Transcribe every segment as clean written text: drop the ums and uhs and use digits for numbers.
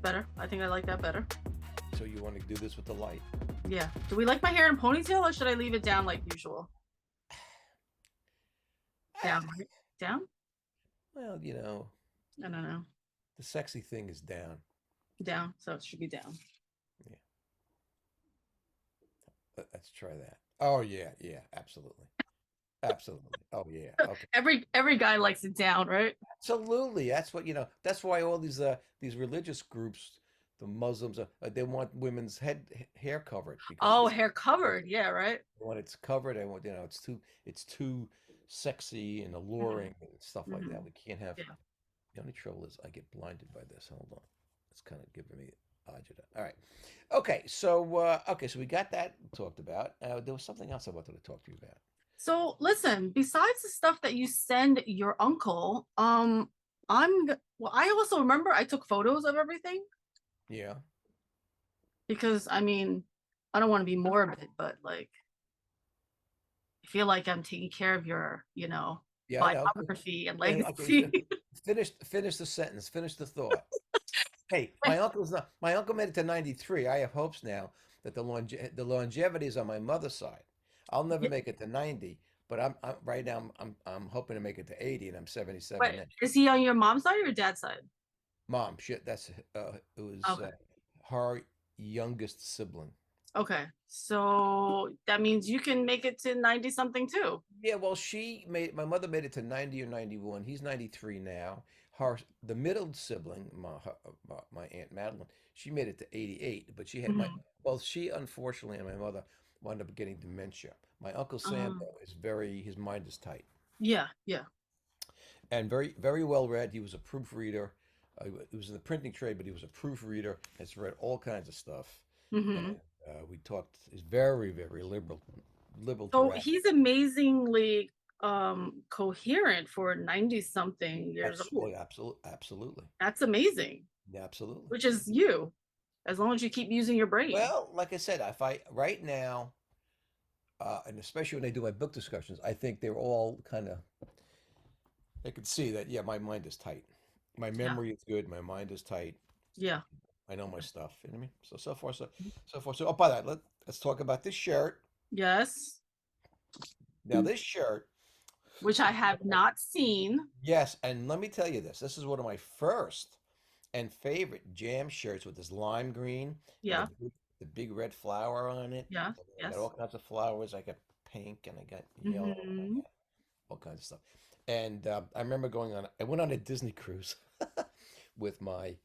better. I think I like that better. So you want to do this with the light? Yeah. Do we like my hair in a ponytail or should I leave it down like usual? Ah, Down, right? Down? well, I don't know. the sexy thing is down. Down. So it should be down. Yeah, let's try that. Oh yeah, yeah, absolutely, absolutely. Oh yeah, okay, Every guy likes it down, right? absolutely. That's what That's why all these religious groups, the Muslims, they want women's hair covered because Oh, it's hair covered. Yeah, right. when it's covered and it's too sexy and Hmm. alluring and stuff like that. Hmm. We can't have. Yeah. The only trouble is I get blinded by this. Hold on. It's kind of giving me agita. All right. Okay, so we got that talked about. There was something else I wanted to talk to you about. So listen, besides the stuff that you send your uncle, well, I also remember I took photos of everything Yeah. because I mean, I don't want to be morbid, but like I feel like I'm taking care of your, Yeah, I know. biography and And okay, legacy. finish the sentence. Finish the thought. Hey, my uncle made it to 93. I have hopes now that the longevity is on my mother's side. I'll never Yeah, make it to 90, but I'm right now I'm hoping to make it to 80 and I'm 77 but now. is he on your mom's side or your dad's side? Mom, shit, it was Okay. her youngest sibling. Okay. So that means you can make it to 90 something too. Yeah, well, my mother made it to 90 or 91. He's 93 now. The middle sibling, my Aunt Madeline, she made it to 88, but Mhm. she unfortunately and my mother wound up getting dementia. My Uncle Sam, Um, though, his mind is tight yeah, yeah. and very, very well read. He was a proofreader. He was in the printing trade, but he was a proofreader, has read all kinds of stuff. And Hmm. we talked, he's very, very liberal to So rap. he's amazingly coherent for 90 something years That's old. absolutely. That's amazing, Yeah, absolutely. which is you, as long as you keep using your brain. Well, like I said, if I right now, and especially when I do my book discussions, I think they're all kind of. They can see that. Yeah, my mind is tight. My Yeah. memory is good. My mind is tight. Yeah. I know my stuff. You know what I mean? So far, so far. So, oh, by that, let's talk about this shirt. Yes. Now, this shirt, Which I have not seen. yes, and let me tell you this. This is one of my first and favorite jam shirts with this lime green and Yeah. the big red flower on it. Yeah. I got all Yes. kinds of flowers. I got pink and I got yellow. I Hmm. got all kinds of stuff. And I remember I went on a Disney cruise with my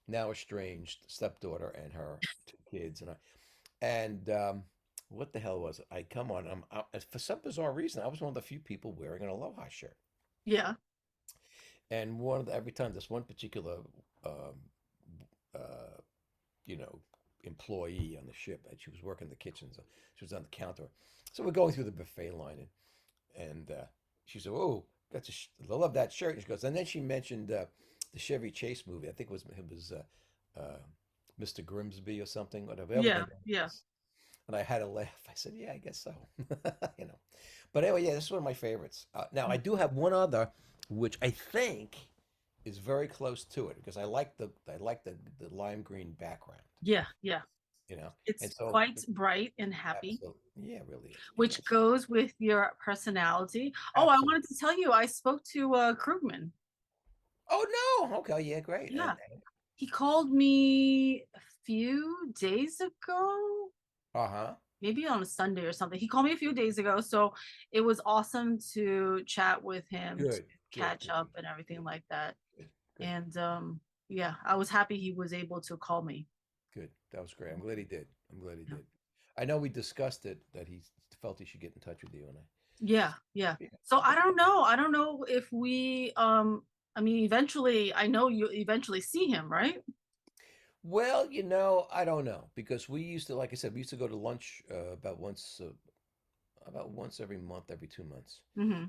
now estranged stepdaughter and her two kids. And what the hell was it? Come on, for some bizarre reason, I was one of the few people wearing an Aloha shirt. Yeah. And every time this one particular, um, uh, you know, employee on the ship, and she was working the kitchen, so she was on the counter. So we're going through the buffet line, and she said, "Oh, I love that shirt." And she goes, and then she mentioned the Chevy Chase movie. I think uh, Mr. Grimsby or something, whatever the Yeah. name Yeah. was. And I had to laugh. I said, "Yeah, I guess so." you know. But anyway, yeah, this is one of my favorites. Now I do have one other, which I think is very close to it because I like the lime green background. Yeah. Yeah. You know, It's and so quite bright and happy, absolutely, yeah, it really is. which goes with your personality. Oh, I Absolutely. wanted to tell you, I spoke to Krugman. Oh no. Okay. Yeah. Great. Yeah. He called me a few days ago, Uh-huh. maybe on a Sunday or something. He called me a few days ago. So it was awesome to chat with him, to Good. Good. catch Good. up and everything like that. Good. Good. And yeah, I was happy he was able to call me. Good. That was great. I'm glad he did. I'm glad he Yeah. did. I know we discussed it that he felt he should get in touch with you and I. Yeah, yeah. Yeah. So I don't know. I don't know if we I mean eventually I know you eventually see him, right? Well, I don't know because we used to, like I said, we used to go to lunch about once every month, every 2 months. Hmm.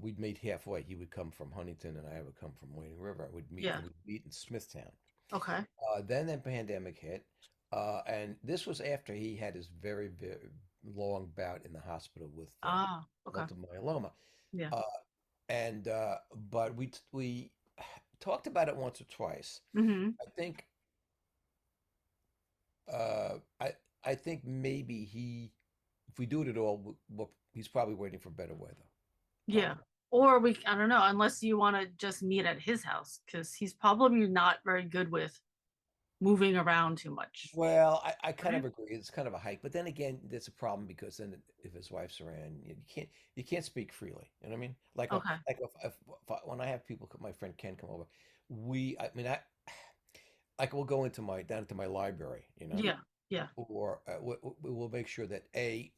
We'd meet halfway. He would come from Huntington and I would come from Wading River. I would meet Yeah. and we'd meet in Smithtown. Okay. Then the pandemic hit, and this was after he had his very, very long bout in the hospital with Ah, okay. multiple myeloma. Yeah. Uh, and but we talked about it once or twice. Hmm. I think I think maybe if we do it at all, he's probably waiting for better weather. Yeah. Probably. Or I don't know, unless you want to just meet at his house, because he's probably not very good with moving around too much. Well, I kind Right? of agree. It's kind of a hike, but then again, there's a problem because then if his wife's around, you can't speak freely. You know what I mean? Okay. Like when I have people, my friend Ken come over, I mean, like we'll go down into my library, you know, Yeah. Yeah. or we'll make sure that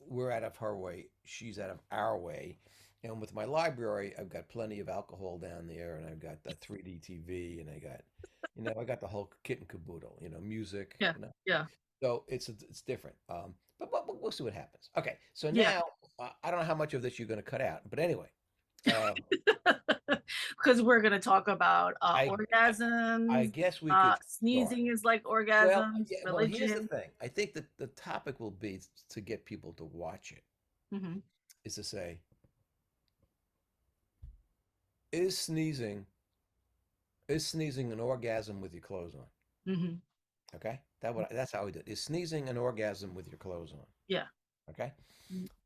we're out of her way, she's out of our way. And with my library, I've got plenty of alcohol down there, and I've got the 3D TV, and I got the whole kit and caboodle, music, Yeah. Yeah. so it's different. But we'll see what happens. Okay, so Yeah. now I don't know how much of this you're going to cut out, but anyway, um, Because we're gonna talk about I I orgasms, guess we could start. sneezing is like Well, orgasms, yeah, well, here's the religion. thing. I think that the topic will be to get people to watch it. Hmm. Is to say, is sneezing is sneezing an orgasm with your clothes on? Hmm. Okay, that's how we do it. Is sneezing an orgasm with your clothes on? Yeah. Okay,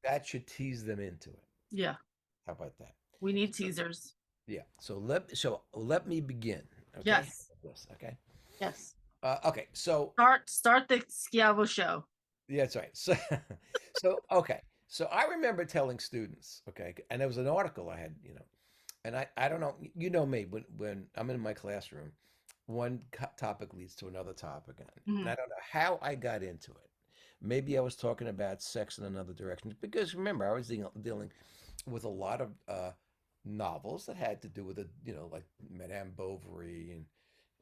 that should tease them into it. Yeah. How about that? We need So teasers. yeah. So let me begin. Okay. Yes. Yes. Okay. Yes. Okay. So Start the Schiavo show. yeah, that's right. So so okay. So I remember telling students, okay, and there was an article I had, and I don't know, you know me, when I'm in my classroom, one topic leads to another topic, and Hmm. I don't know how I got into it. Maybe I was talking about sex in another direction because remember I was dealing with a lot of novels that had to do with like Madame Bovary and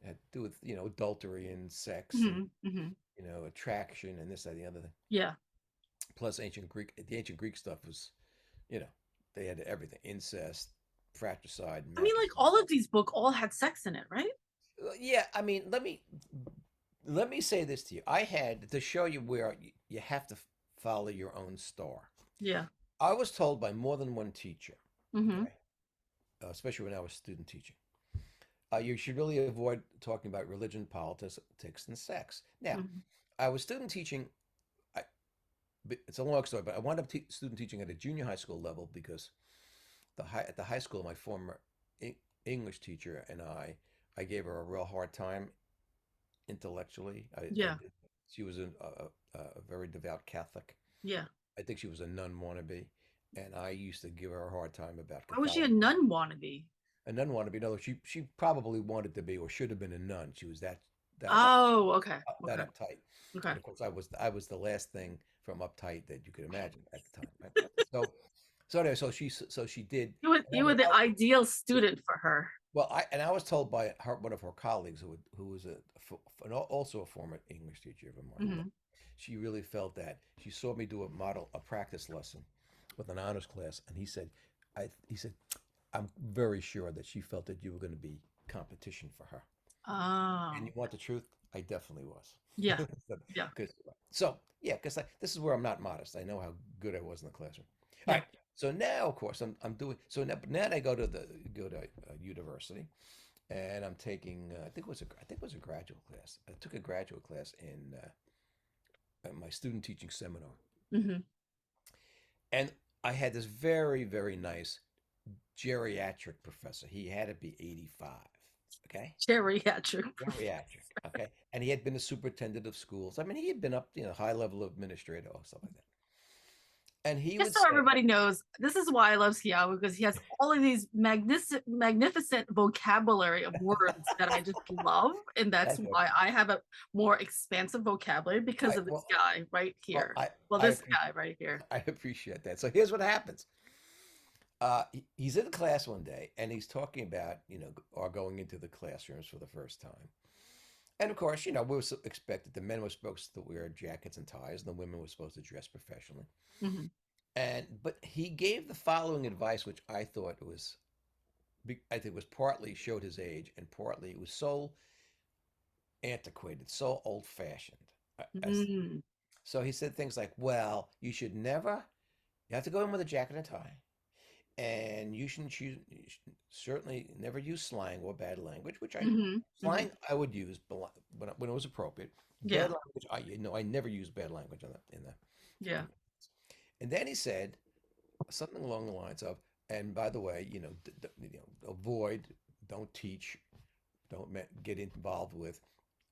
had to do with adultery and sex and Hmm. Hmm. attraction and this that and the other thing. Yeah. Plus the ancient Greek stuff was you know they had everything: incest, fratricide, I mean, like matricide. all of these book all had sex in it, right? Yeah, I mean, let me say this to you. I had to show you where you have to follow your own star. Yeah. I was told by more than one teacher, Hmm. okay, especially when I was student teaching, you should really avoid talking about religion, politics, and sex. Now, Hmm. I was student teaching. I, it's a long story, but I wound up student teaching at a junior high school level because at the high school, my former English teacher and I gave her a real hard time intellectually. Yeah. She was a very devout Catholic. Yeah. I think she was a nun wannabe, and I used to give her a hard time about Why was she a Catholicism. nun wannabe? A nun wannabe, no, she probably wanted to be or should have been a nun. She was that Oh, okay. that Okay. uptight, Okay. and of course I was the last thing from uptight that you could imagine at the time. Right? So anyway, so she did. And You were the ideal student for her. I was told by one of her colleagues who was also a former English teacher of mine, that Hmm. she really felt that she saw me do a practice lesson with an honors class, and he said, I'm very sure that she felt that you were going to be competition for her. And Oh, you want the truth? I definitely was. yeah. Yeah. So yeah, because this is where I'm not modest. I know how good I was in the classroom. All Yeah. right. So now, of course, I'm doing so now. I go to university, and I'm taking. I think it was a graduate class. I took a graduate class in my student teaching seminar, Hmm. and I had this very very nice geriatric professor. He had to be 85. Okay. Geriatric. Geriatric. Okay. And he had been a superintendent of schools. I mean, he had been up, high level administrator or stuff like that. And he Just would so say, everybody knows, this is why I love Schiavo, because he has all of these magnificent vocabulary of words that I just love, and that's that's why okay. I have a more expansive vocabulary All because right. of this guy right Well, here. I, Well, I this appreciate, guy right here. I appreciate that. So here's what happens. He's in the class one day and he's talking about, or going into the classrooms for the first time. And of course, we were expected, the men were supposed to wear jackets and ties and the women were supposed to dress professionally. Hmm. But he gave the following advice, which I think was partly showed his age and partly it was so antiquated, so old fashioned. Mm. So he said things like, well, you have to go in with a jacket and tie. and you should certainly never use slang or bad language, which I Hmm. slang I would use when it was appropriate. Bad Yeah. language, I never use bad language Yeah. in the and then he said something along the lines of, and by the way, avoid, don't teach, don't get involved with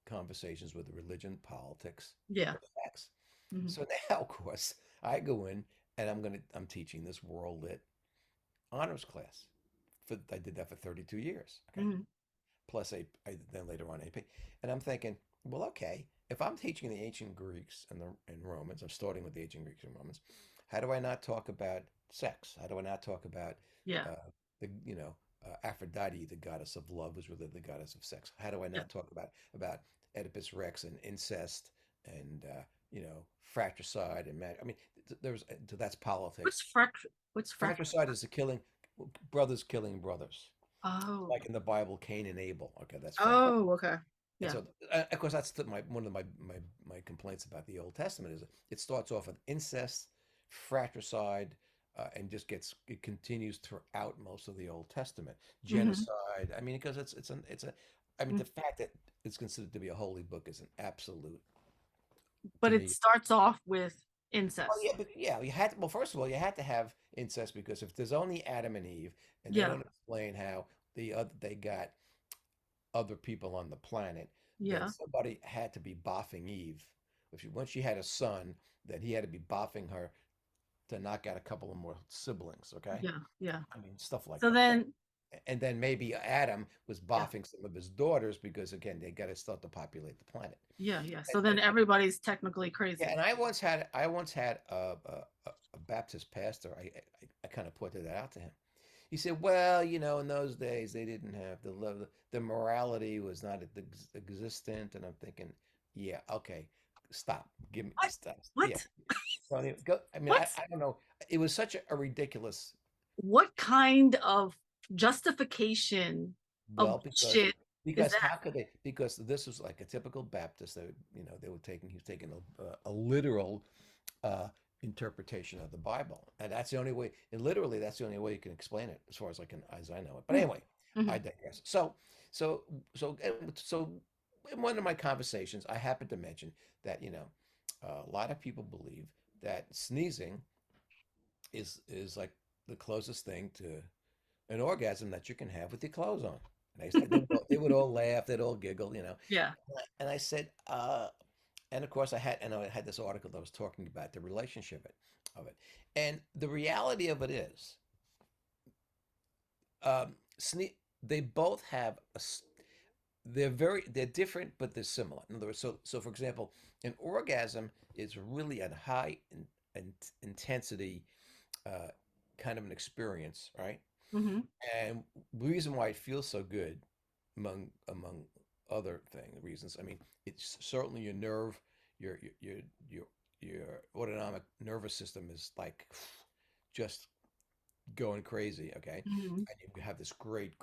conversations with religion, politics, Yeah. or sex. Hmm. So now, of course, I go in and I'm teaching this world lit honors class. I did that for 32 years. Okay, Hmm. plus then later on AP, and I'm thinking, well, okay, if I'm teaching the ancient Greeks and Romans, I'm starting with the ancient Greeks and Romans. How do I not talk about sex? How do I not talk about Yeah. the Aphrodite, the goddess of love, was really the goddess of sex? How do I Yeah. not talk about Oedipus Rex and incest and fratricide and I mean, there's that's What's politics. what's Fratricide fratricide? is the brothers killing brothers, Oh. like in the Bible, Cain and Abel. Okay, that's fratricide. Oh, okay. And Yeah. so, of course, that's one of my complaints about the Old Testament is it starts off with incest, fratricide, and it continues throughout most of the Old Testament. Hmm. Genocide. I mean, because I mean, the fact that it's considered to be a holy book is an absolute But to it me. starts off with Well, incest. yeah, but yeah, you had to, well, first of all, you had to have incest because if there's only Adam and Eve, and they Yeah. don't explain how they got other people on the planet, then Yeah. somebody had to be boffing Eve. Once she had a son, then he had to be boffing her to knock out a couple of more siblings. Okay, Yeah. Yeah. I mean stuff like So that. then, And then maybe Adam was yeah. boffing some of his daughters because again they got to start to populate the planet. Yeah. Yeah. And, So then and, everybody's technically yeah, crazy. and I once had a Baptist pastor. I kind of pointed that out to him. He said, "Well, in those days they didn't have the love, the morality was not existent." And I'm thinking, "Yeah, okay, stop, give me What? stop, yeah." What? So go. I mean, What? I don't know. It was such a ridiculous. What kind of justification of Well, is because that? how could they? Because this was like a typical Baptist. He was taking a literal uh, interpretation of the Bible, and that's the only way. And literally, that's the only way you can explain it, as I know it. But anyway, I Mm-hmm. digress. So, so, in one of my conversations, I happened to mention that a lot of people believe that sneezing is like the closest thing to an orgasm that you can have with your clothes on. And they would all laugh, they'd all giggle, Yeah. And I said, and of course I had this article that was talking about the relationship of it. And the reality of it is, they both have they're different, but they're similar. In other words, so for example, an orgasm is really a high intensity uh, kind of an experience, right? Mm-hmm. And the reason why it feels so good, among other reasons, I mean, it's certainly your nerve, your your your your, your autonomic nervous system is like just going crazy, okay? Mm-hmm. And you have this great,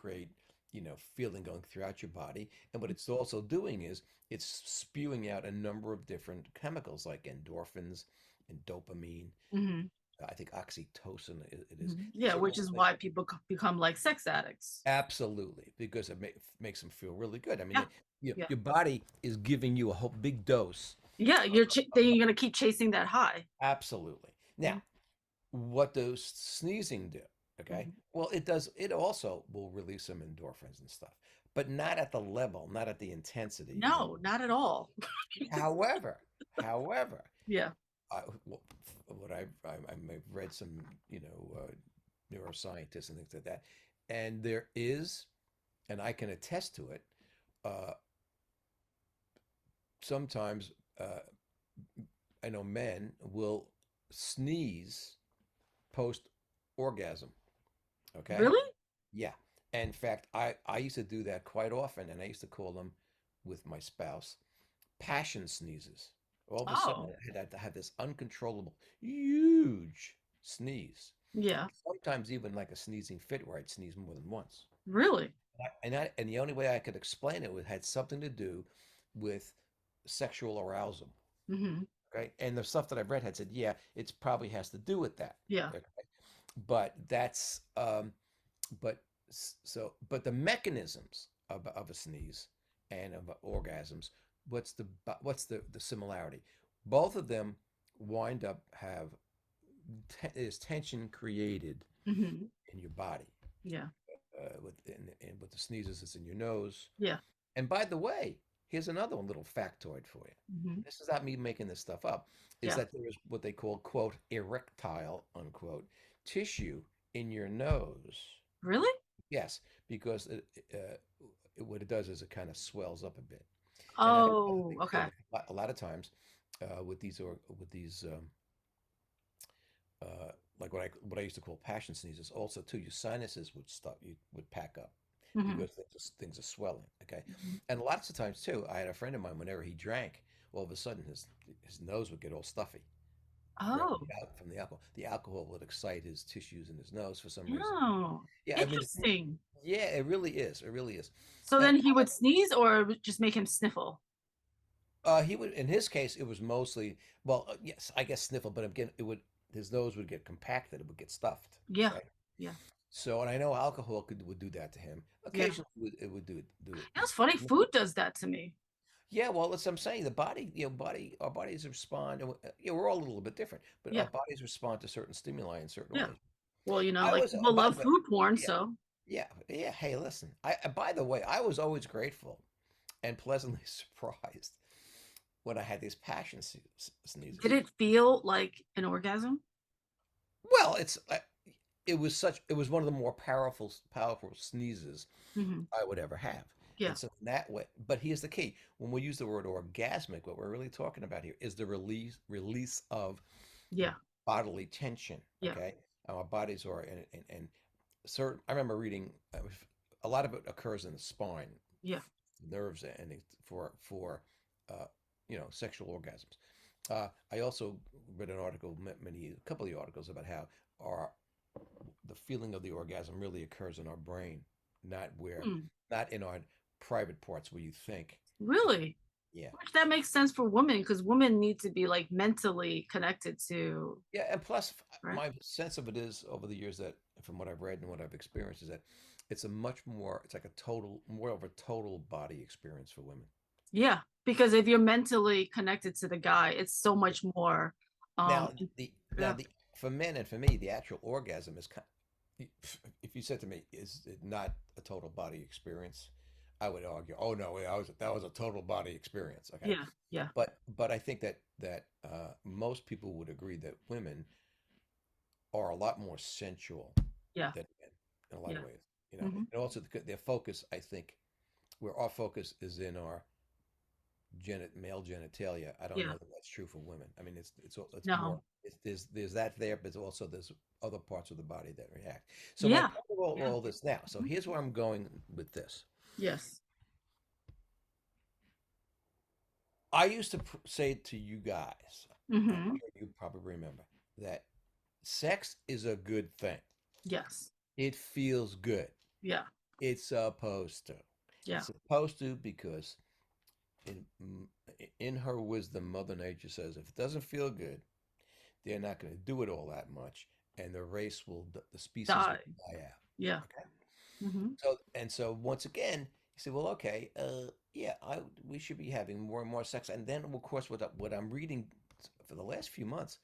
feeling going throughout your body. And what it's also doing is it's spewing out a number of different chemicals like endorphins and dopamine. Mm-hmm. I think oxytocin it is. Mhm. These Yeah, are which all is things. why people become like sex addicts. Absolutely, because it makes them feel really good. I mean, Yeah, yeah, your body is giving you a whole big dose. yeah. Then you're gonna keep chasing that high. Absolutely. Now, Mhm. what does sneezing do? Okay. Mhm. Well, it does. It also will release some endorphins and stuff, but not at the level, not at the intensity you're going. No, not at all. However, however, Yeah. well, what I've read some, neuroscientists and things like that, and there is, and I can attest to it. Uh, Sometimes I know men will sneeze post orgasm. Okay. Really? Yeah. And in fact, I used to do that quite often, and I used to call them with my spouse passion sneezes. All of a sudden, Oh, I had to have this uncontrollable, huge sneeze. yeah. Sometimes even like a sneezing fit where I'd sneeze more than once. Really? And the only way I could explain it had something to do with sexual arousal. Hmm. Okay. And the stuff that I've read had said, yeah, it's probably has to do with that. Yeah. Okay. but that's but but the mechanisms of a sneeze and of orgasms, what's the similarity? Both of them wind up have is tension created Hmm. in your body. Yeah. And with the sneezes, it's in your nose. Yeah. And by the way, here's another one little factoid for you. Hmm. This is not me making this stuff up. Is Yeah. that there is what they call, quote, erectile, unquote, tissue in your nose. Really? Yes, because what it does is it kind of swells up a bit. And I think another Oh, thing too, okay. a lot of times with these like what I used to call passion sneezes, also too, your sinuses would stop, you would pack up Hmm. because things are swelling. Okay, Hmm. and lots of times too, I had a friend of mine. Whenever he drank, all of a sudden his nose would get all stuffy Oh, from the alcohol. The alcohol would excite his tissues in his nose for some reason. oh, Yeah, I mean, interesting. yeah, it really is. It really is. So And then he would sneeze or it would just make him sniffle? he would, in his case, it was mostly, well, yes, I guess sniffle, but again, his nose would get compacted, it would get stuffed. Yeah. Okay. Yeah. So, and I know alcohol would do that to him. Yeah. Occasionally, it would do it. You know, it's funny. Food does that to me. Yeah, well, that's what I'm saying. The body, our bodies respond. And we're all a little bit different, but our Yeah. bodies respond to certain stimuli in certain Yeah. ways. Well, you know, I like was, people by love the way, food porn, yeah, so yeah. Hey, listen. By the way, I was always grateful and pleasantly surprised when I had these passion did sneezes. it feel like an orgasm? Well, it was one of the more powerful sneezes Hmm. I would ever have. Yeah. And so in that way, but here's the key. When we use the word orgasmic, what we're really talking about here is the release of Yeah. bodily tension. Yeah. Okay, our bodies are and certain. I remember reading a lot of it occurs in the spine, Yeah. nerves, and for uh, sexual orgasms. I also read an article, a couple of the articles about how our the feeling of the orgasm really occurs in our brain, not where, Hmm. not in our private parts where you think. Really? Yeah, Which that makes sense for women because women need to be like mentally connected to, yeah, and plus, right? my sense of it is over the years that, from what I've read and what I've experienced, is that it's like more of a total body experience for women. Yeah. Because if you're mentally connected to the guy, it's so much more. Um, Now, the now yeah. the for men and for me, the actual orgasm is kind. If you said to me, "Is it not a total body experience?" I would argue, "Oh no, that was a total body experience." Okay, Yeah. Yeah. but I think that most people would agree that women are a lot more sensual Yeah. than men in a lot of Yeah. ways. Hmm. And also their focus, I think, where our focus is in our male genitalia. I don't Yeah. know that that's true for women. I mean, it's more, No. there's that there, but also there's other parts of the body that react. So my Yeah. point of Yeah. all this now. So Mhm. here's where I'm going with this. Yes. I used to say to you guys, I'm Hmm. sure you probably remember, that sex is a good thing. Yes. It feels good. Yeah. It's supposed to. Yeah. It's supposed to because in in her wisdom, Mother Nature says if it doesn't feel good, they're not going to do it all that much, and the species will Die. die out. Yeah. Okay. Hmm. So once again, you say, well, okay, yeah, we should be having more and more sex, and then of course what I'm reading for the last few months,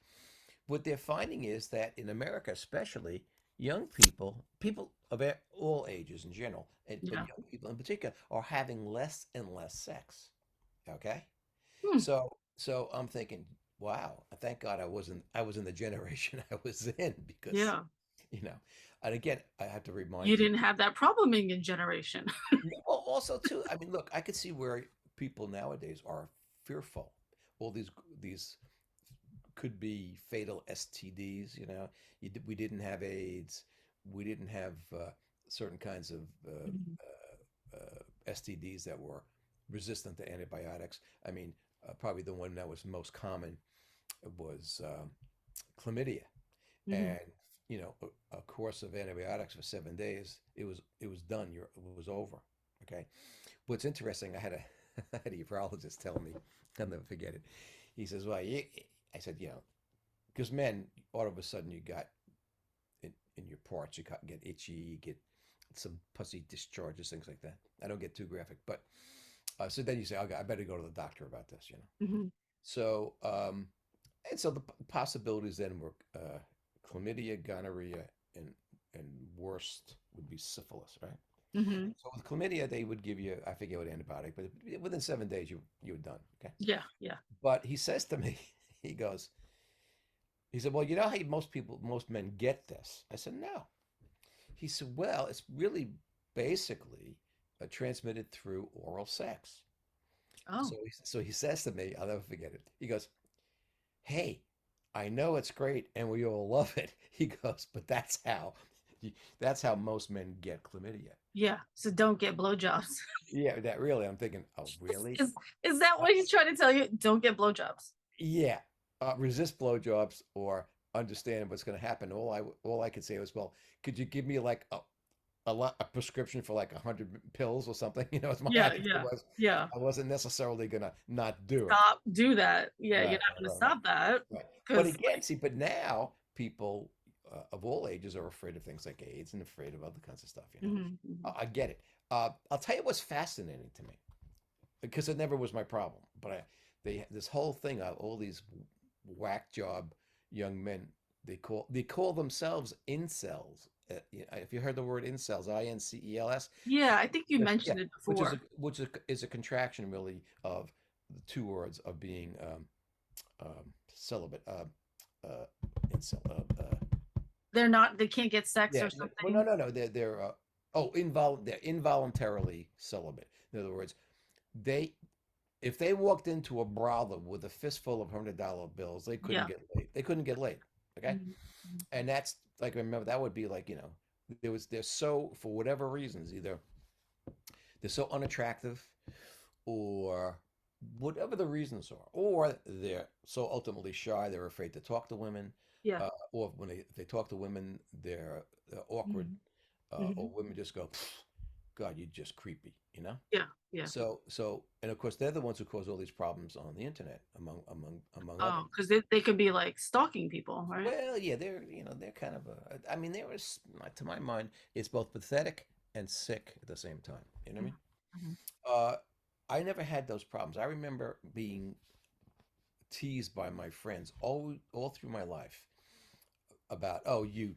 what they're finding is that in America, especially young people of all ages in general, but Yeah. young people in particular, are having less and less sex. Okay. Hmm. So I'm thinking, wow, thank God I was in the generation I was in because, Yeah. you know, and again, I have to You remind didn't people. have that problem in your generation. Also too, I mean, look, I could see where people nowadays are fearful. All these could be fatal STDs, we didn't have AIDS, we didn't have certain kinds of Mhm. STDs that were resistant to antibiotics. I mean, probably the one that was most common was chlamydia, Mhm. and a course of antibiotics for 7 days, it was done. It was over. Okay. What's interesting, I had a I had a urologist tell me, I'll never forget it. He says, "Well, I said, because men, all of a sudden, you got in your parts. You get itchy, you get some pussy discharges, things like that. I don't get too graphic, but so then you say, okay, I better go to the doctor about this, you know. Hmm. So and so the possibilities then were chlamydia, gonorrhea, and and worst would be syphilis, right? Hmm. So with chlamydia, they would give you, I forget what antibiotic, but within 7 days you were done. Okay. Yeah, yeah. But he says to me, he goes, he said, well, you know how most men get this? I said, no. He said, well, it's really basically transmitted through oral sex. Oh, So he says to me, I'll never forget it. He goes, hey, I know it's great and we all love it. He goes, but that's how most men get chlamydia. yeah. So don't get blowjobs. Yeah, that really, I'm thinking, oh, really? Is is that Uh, what he's trying to tell you? Don't get blowjobs. yeah, resist blowjobs or understand what's going to happen. All I could say was, well, could you give me like a prescription for like 100 pills or something? You know, as my Yeah, attitude yeah, was, yeah. I wasn't necessarily gonna not do it. Stop, do that. Yeah, you're Right, not going to right, right, stop that right. But because, again, see, but now people of all ages are afraid of things like AIDS and afraid of other kinds of stuff. You know, Mhm, mhm. I get it. I'll tell you what's fascinating to me because it never was my problem. But this whole thing of all these whack job young men, they call themselves incels. If you heard the word incels, INCELS, Yeah, I think you yeah, mentioned it before. which is a contraction really of the two words of being celibate, uh, incel, They can't get sex yeah. or Well, no, something. no, no. They're involuntarily celibate. In other words, they if they walked into a brothel with a fistful of $100 bills, they couldn't Yeah. get laid. They couldn't get laid. Okay, Mhm, mhm. and that's like remember that would be like they're so for whatever reasons either they're so unattractive or whatever the reasons are, or they're so ultimately shy they're afraid to talk to women, Yeah. or when they talk to women they're awkward, Mhm, or mhm. women just go, God, you're just creepy, you know. Yeah, yeah. So and of course they're the ones who cause all these problems on the internet among Oh, others. because they could be like stalking people, right? Well, yeah, they're kind of I mean there was to my mind it's both pathetic and sick at the same time. You know what I Mhm, mean? mhm. Uh, I never had those problems. I remember being teased by my friends all through my life about, oh, you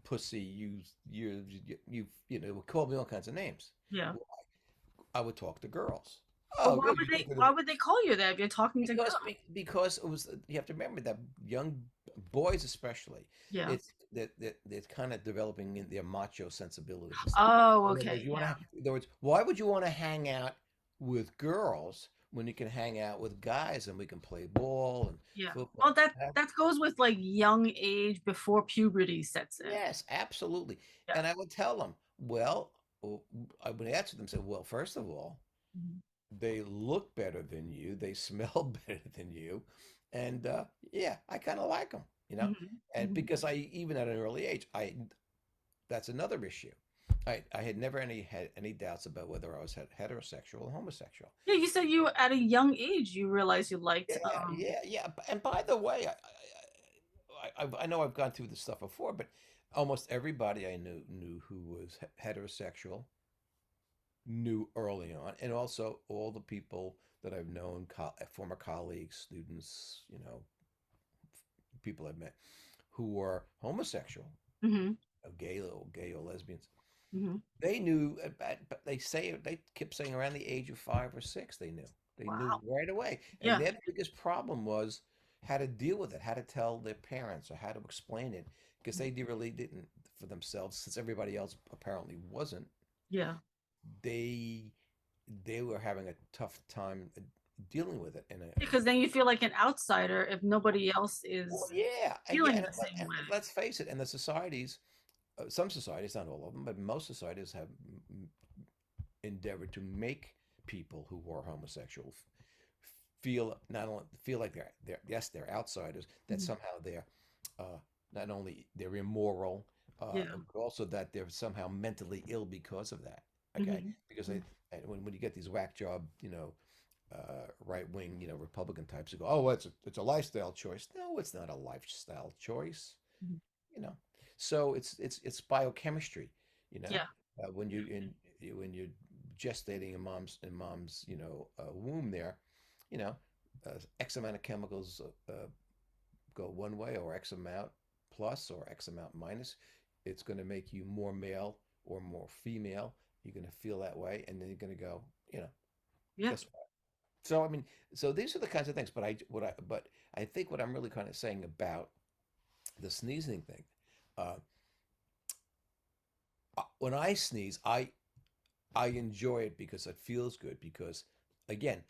pussy, would call me all kinds of names. Yeah. Well, I would talk to girls. But Oh, really? You think why would they call you that if you're talking to because girls? because it was you have to remember that young boys especially Yeah. it's that they're kind of developing in their macho sensibilities. Oh, In other words, okay. Yeah. in other words, why would you want to hang out with girls when you can hang out with guys and we can play ball and Yeah. football? Well, that goes with like young age before puberty sets in. Yes, absolutely. Yeah. And I would tell them, well, I would answer them, say, well, first of all, Mhm, they look better than you, they smell better than you, and yeah, I kind of like them, you know. mhm, And mhm. because I even at an early age, I that's another issue. I had never had any doubts about whether I was heterosexual or homosexual. Yeah, you said you at a young age you realized you liked Yeah, yeah, yeah. And by the way, I know I've gone through this stuff before, but almost everybody I knew who was heterosexual knew early on, and also all the people that I've known, former colleagues, students, people I've met who were homosexual, Mhm, gay or lesbians. mhm. They knew, but they kept saying around the age of 5 or 6, they knew. They knew Wow. right away, and Yeah. their biggest problem was how to deal with it, how to tell their parents, or how to explain it, because they really didn't for themselves, since everybody else apparently wasn't. Yeah. They they were having a tough time dealing with it, Because then you feel like an outsider if nobody else well, is yeah, and yeah, feeling the same and way. let's face it, and the societies, some societies, not all of them, but most societies have endeavored to make people who are homosexual feel not only feel like they're yes they're outsiders, that Mhm. somehow they're uh, not only they're immoral, Yeah. but also that they're somehow mentally ill because of that. Okay, Mhm, because mhm. when you get these whack job, right wing, Republican types who go, oh, it's a lifestyle choice. No, it's not a lifestyle choice. Mhm. You know. So it's biochemistry, you know. Yeah. When when you're gestating in mom's womb there, you know, X amount of chemicals go one way, or X amount plus, or X amount minus. It's going to make you more male or more female. You're going to feel that way, and then you're going to go, Yeah. guess what? So I mean, so these are the kinds of things. But I think what I'm really kind of saying about the sneezing thing, uh, when I sneeze, I enjoy it because it feels good. Because again,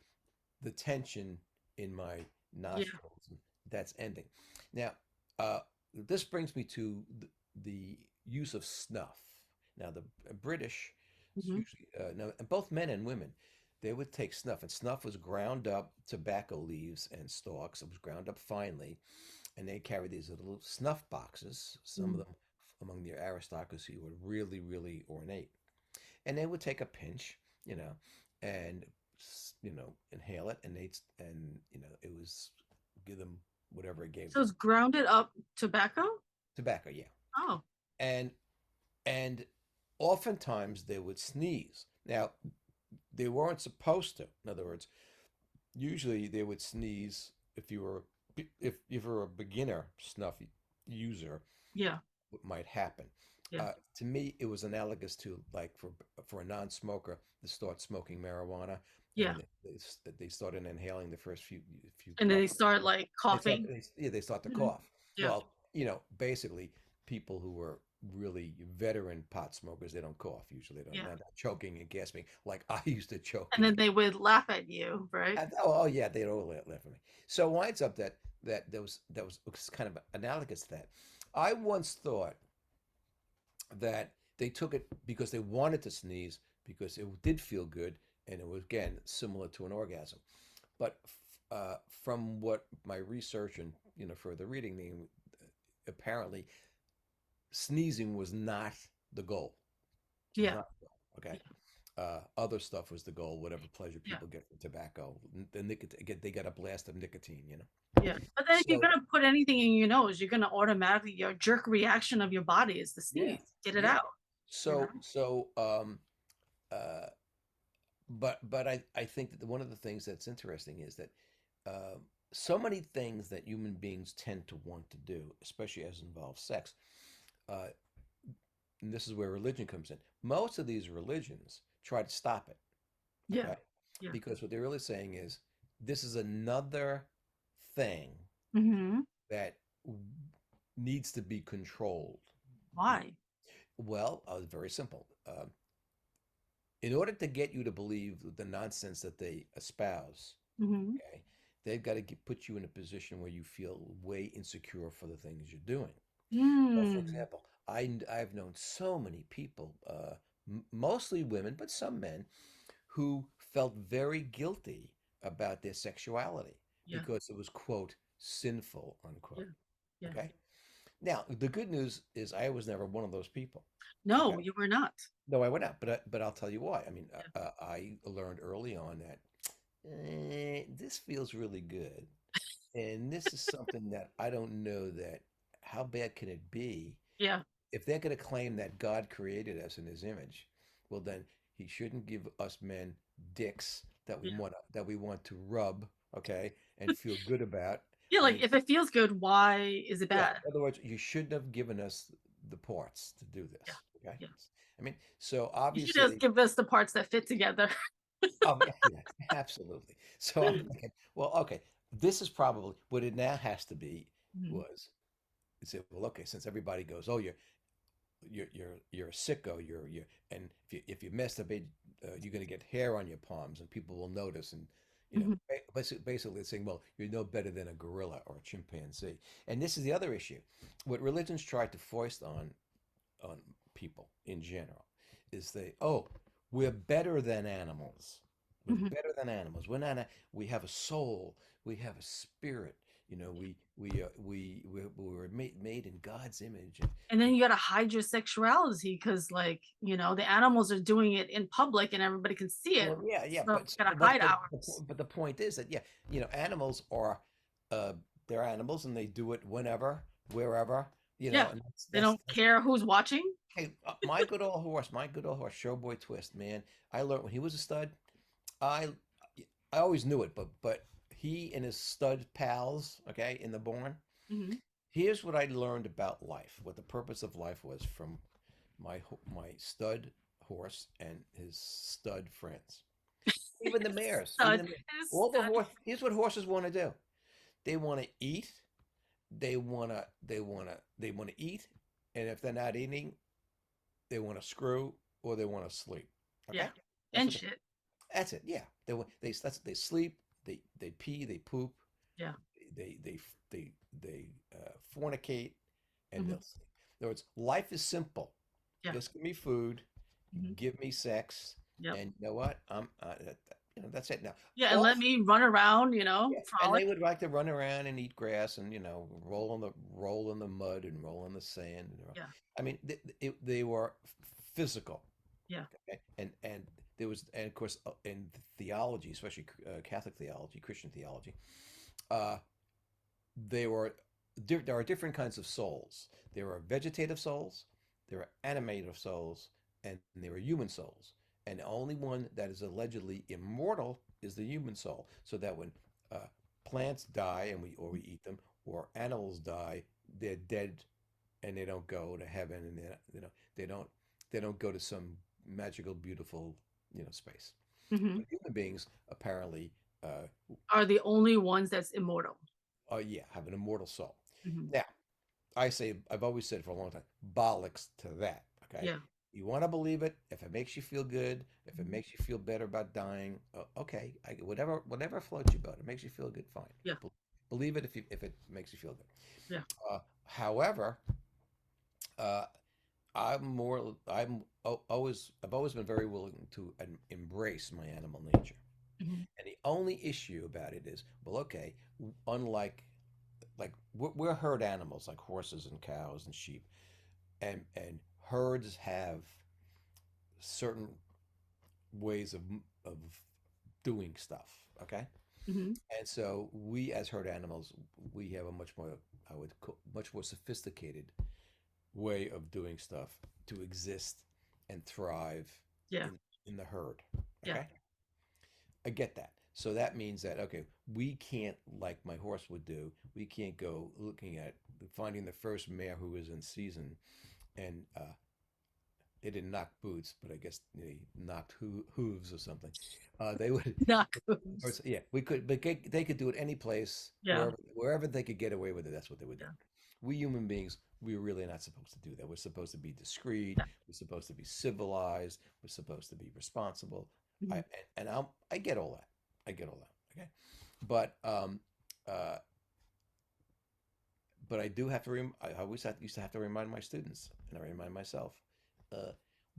the tension in my Yeah. nostrils, that's ending. Now, uh, this brings me to the use of snuff. Now, the British, Hmm. usually, now, and both men and women, they would take snuff, and snuff was ground up tobacco leaves and stalks. It was ground up finely, and they carried these little snuff boxes. Some of Mm. them among the aristocracy were really, really ornate, and they would take a pinch, and inhale it, and it was give them whatever it gave So them. it's grounded up tobacco? Tobacco, yeah. Oh, And and oftentimes they would sneeze. Now, they weren't supposed to. In other words, usually they would sneeze if you were a beginner snuff user, yeah. what might happen. Yeah. To me, it was analogous to, like, for a non-smoker to start smoking marijuana, Yeah. and they started inhaling the first few And then they puffs. start like coughing. They start to Mhm. cough. Yeah. Well, basically, people who are really veteran pot smokers, they don't cough usually. They don't, Yeah. not choking and gasping like I used to choke And and then they would laugh at you, right? oh yeah, they'd all laugh at me. So it winds up that was kind of analogous to that. I once thought that they took it because they wanted to sneeze because it did feel good, and it was, again, similar to an orgasm. But from what my research and further reading, apparently sneezing was not the goal. It was Yeah. not the goal. Okay. Yeah. Other stuff was the goal. Whatever pleasure Yeah. people get from tobacco, the nicotine, they got a blast of nicotine. Yeah. But then if you're So gonna put anything in your nose, you're gonna automatically your jerk reaction of your body is to yeah, sneeze. Get it yeah. out, you know? So uh, but I think that one of the things that's interesting is that uh, so many things that human beings tend to want to do, especially as involves sex, uh, and this is where religion comes in. Most of these religions try to stop it, Yeah. okay? Yeah. Because what they're really saying is this is another thing Hmm. that needs to be controlled. You know, Why? well, very simple. In order to get you to believe the nonsense that they espouse, Hmm. okay, they've got to put you in a position where you feel way insecure for the things you're doing. So, for Mm. example, I've known so many people, mostly women, but some men, who felt very guilty about their sexuality Yeah. because it was, quote, sinful, Yeah. unquote. Yeah. Okay. Now, the good news is I was never one of those people. Okay. No, you were not. No, I went out, but I'll tell you why. I mean, Yeah. I learned early on that this feels really good, and this is something that I don't know that how bad can it be Yeah. if they're going to claim that God created us in His image. Well, then He shouldn't give us men dicks Yeah. that we want to rub, okay, and feel good about, Yeah. and Like if it feels good, why is it yeah. bad? In other words, you shouldn't have given us the parts to do Yeah. this. Okay. Yeah. I mean, so You should just obviously, give us the parts that fit together. oh yeah, yeah, absolutely. So I'm thinking, well, okay, this is probably what it now has to be. Mhm. Was you say, well, okay, since everybody goes, oh, you're a sicko, and if you masturbate, you're going to get hair on your palms, and people will notice, and Mhm. basically it's saying, well, you're no better than a gorilla or a chimpanzee. And this is the other issue. What religions try to foist on people in general is we're better than animals. We're Mhm. better than animals. We're not. We have a soul. We have a spirit. We were made in God's image. And then And you gotta hide your sexuality because, like, the animals are doing it in public and everybody can see it. well, yeah, yeah, So but we gotta hide ours. but the point is that, yeah, animals are uh, they're animals, and they do it whenever, wherever, You know, Yeah. and They don't that's care who's watching. hey, my good old horse, Showboy Twist, man. I learned when he was a stud. I I always knew it, but he and his stud pals, okay, in the barn. Hmm. Here's what I learned about life, what the purpose of life was from my stud horse and his stud friends. Even the mares, even Stud. the mares. It's All the stud. horse. Here's what horses want to do. They want to eat. They want to eat, and if they're not eating, they want to screw or they want to sleep. Yeah. Okay, that's And what. shit. That's it. Yeah, they sleep. They pee. They poop. Yeah. They they they they fornicate, and Hmm. they'll sleep. In other words, life is simple. Yeah. Just give me food, Hmm. give me sex, Yep. and you know what? That's it. Now, Yeah. And all let me run around, yeah, and frolic. they would like to run around and eat grass and roll in the mud and roll in the sand. Yeah. I mean, they were physical, Yeah. okay? And there was, and of course, in theology, especially Catholic theology, Christian theology, uh, they were there are different kinds of souls. There are vegetative souls, there are animative souls, and there are human souls. And the only one that is allegedly immortal is the human soul. So that when uh, plants die and we eat them, or animals die, they're dead and they don't go to heaven, and they don't they don't go to some magical, beautiful space. Hmm. But human beings apparently uh, Are the only ones that's immortal. yeah, have an immortal soul. Hmm. Now, I've always said for a long time, bollocks to that. Okay. Yeah. You want to believe it. If it makes you feel good, if it Mhm. makes you feel better about dying, okay. Whatever floats your boat. It makes you feel good, fine. Yeah. Believe it if it makes you feel good. Yeah. However, uh, I've always been very willing to embrace my animal nature. Hmm. And the only issue about it is, well, okay, unlike like we're herd animals like horses and cows and sheep, and herds have certain ways of doing stuff, okay? Hmm. And so we as herd animals, we have a much more, I would call, much more sophisticated way of doing stuff to exist and thrive Yeah. in the herd, Yeah. okay? I get that. So that means that, okay, we can't, like my horse would do, we can't go looking at finding the first mare who is in season, and they didn't knock boots, but I guess they knocked hooves or something. They would, Knackoos. yeah, we could, but they could do it any place, Yeah. wherever they could get away with it. That's what they would do. Yeah. We human beings, we're really not supposed to do that. We're supposed to be discreet. Yeah. We're supposed to be civilized. We're supposed to be responsible. Mhm. I get all that. I get all that. Okay, but uh, but I do have to. I always used to have to remind my students, and I remind myself, uh,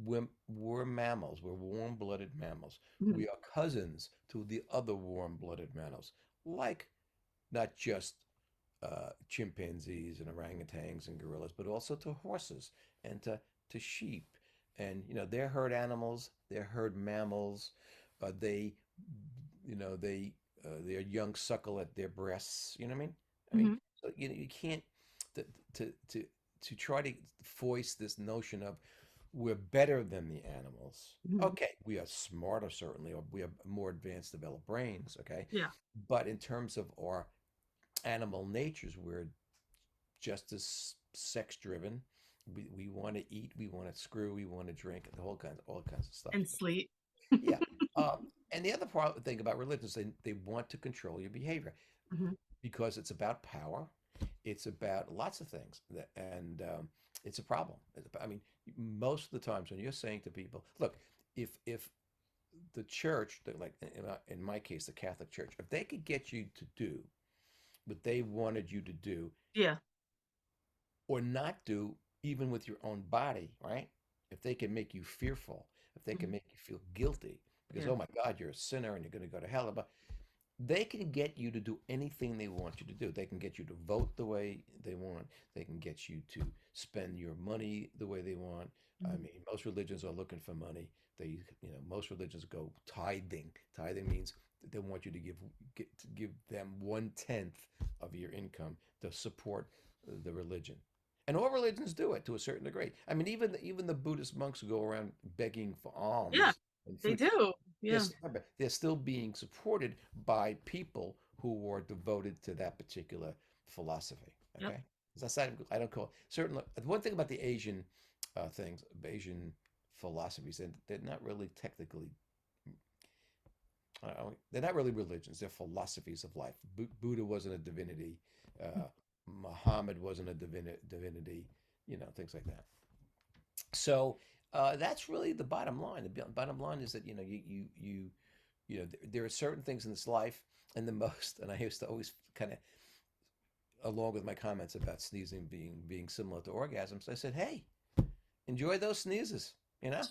we're mammals. We're warm-blooded mammals. Mhm. We are cousins to the other warm-blooded mammals, like not just chimpanzees and orangutans and gorillas, but also to horses and to sheep. And they're herd animals. They're herd mammals. They, their young suckle at their breasts. You know what I mean? I mean, Mhm. so you can't to to to to try to foist this notion of we're better than the animals. Mhm. Okay, we are smarter certainly, or we have more advanced developed brains. Okay, Yeah. but in terms of our animal natures, we're just as sex driven. We want to eat, we want to screw, we want to drink, and all kinds of stuff. And sleep. Yeah. And the other thing about religion is they want to control your behavior Mhm. because it's about power. It's about lots of things, and it's a problem. I mean, most of the times when you're saying to people, "Look, if the church, like in my case, the Catholic Church, if they could get you to do what they wanted you to do Yeah. or not do, even with your own body, right? If they can make you fearful, if they can Mhm. make you feel guilty because, Yeah. oh my God, you're a sinner and you're going to go to hell. But they can get you to do anything they want you to do. They can get you to vote the way they want. They can get you to spend your money the way they want. I Mhm. mean, most religions are looking for money. Most religions go tithing. Tithing means that they want you to give them 1/10 of your income to support the religion. And all religions do it to a certain degree. I mean, even the Buddhist monks who go around begging for Yeah, alms and they food, do. they're, Yeah. remember, they're still being supported by people who are devoted to that particular philosophy. Yep. Okay, that's not, I don't call certainly one thing about the Asian things, Asian philosophies, and they're not really technically. They're not really religions. They're philosophies of life. Buddha wasn't a divinity. Uh, Muhammad wasn't a divinity. You know, things like that. So that's really the bottom line. The bottom line is that there are certain things in this life, and the most. And I used to always kind of, along with my comments about sneezing being similar to orgasms, I said, "Hey, enjoy those sneezes." You know.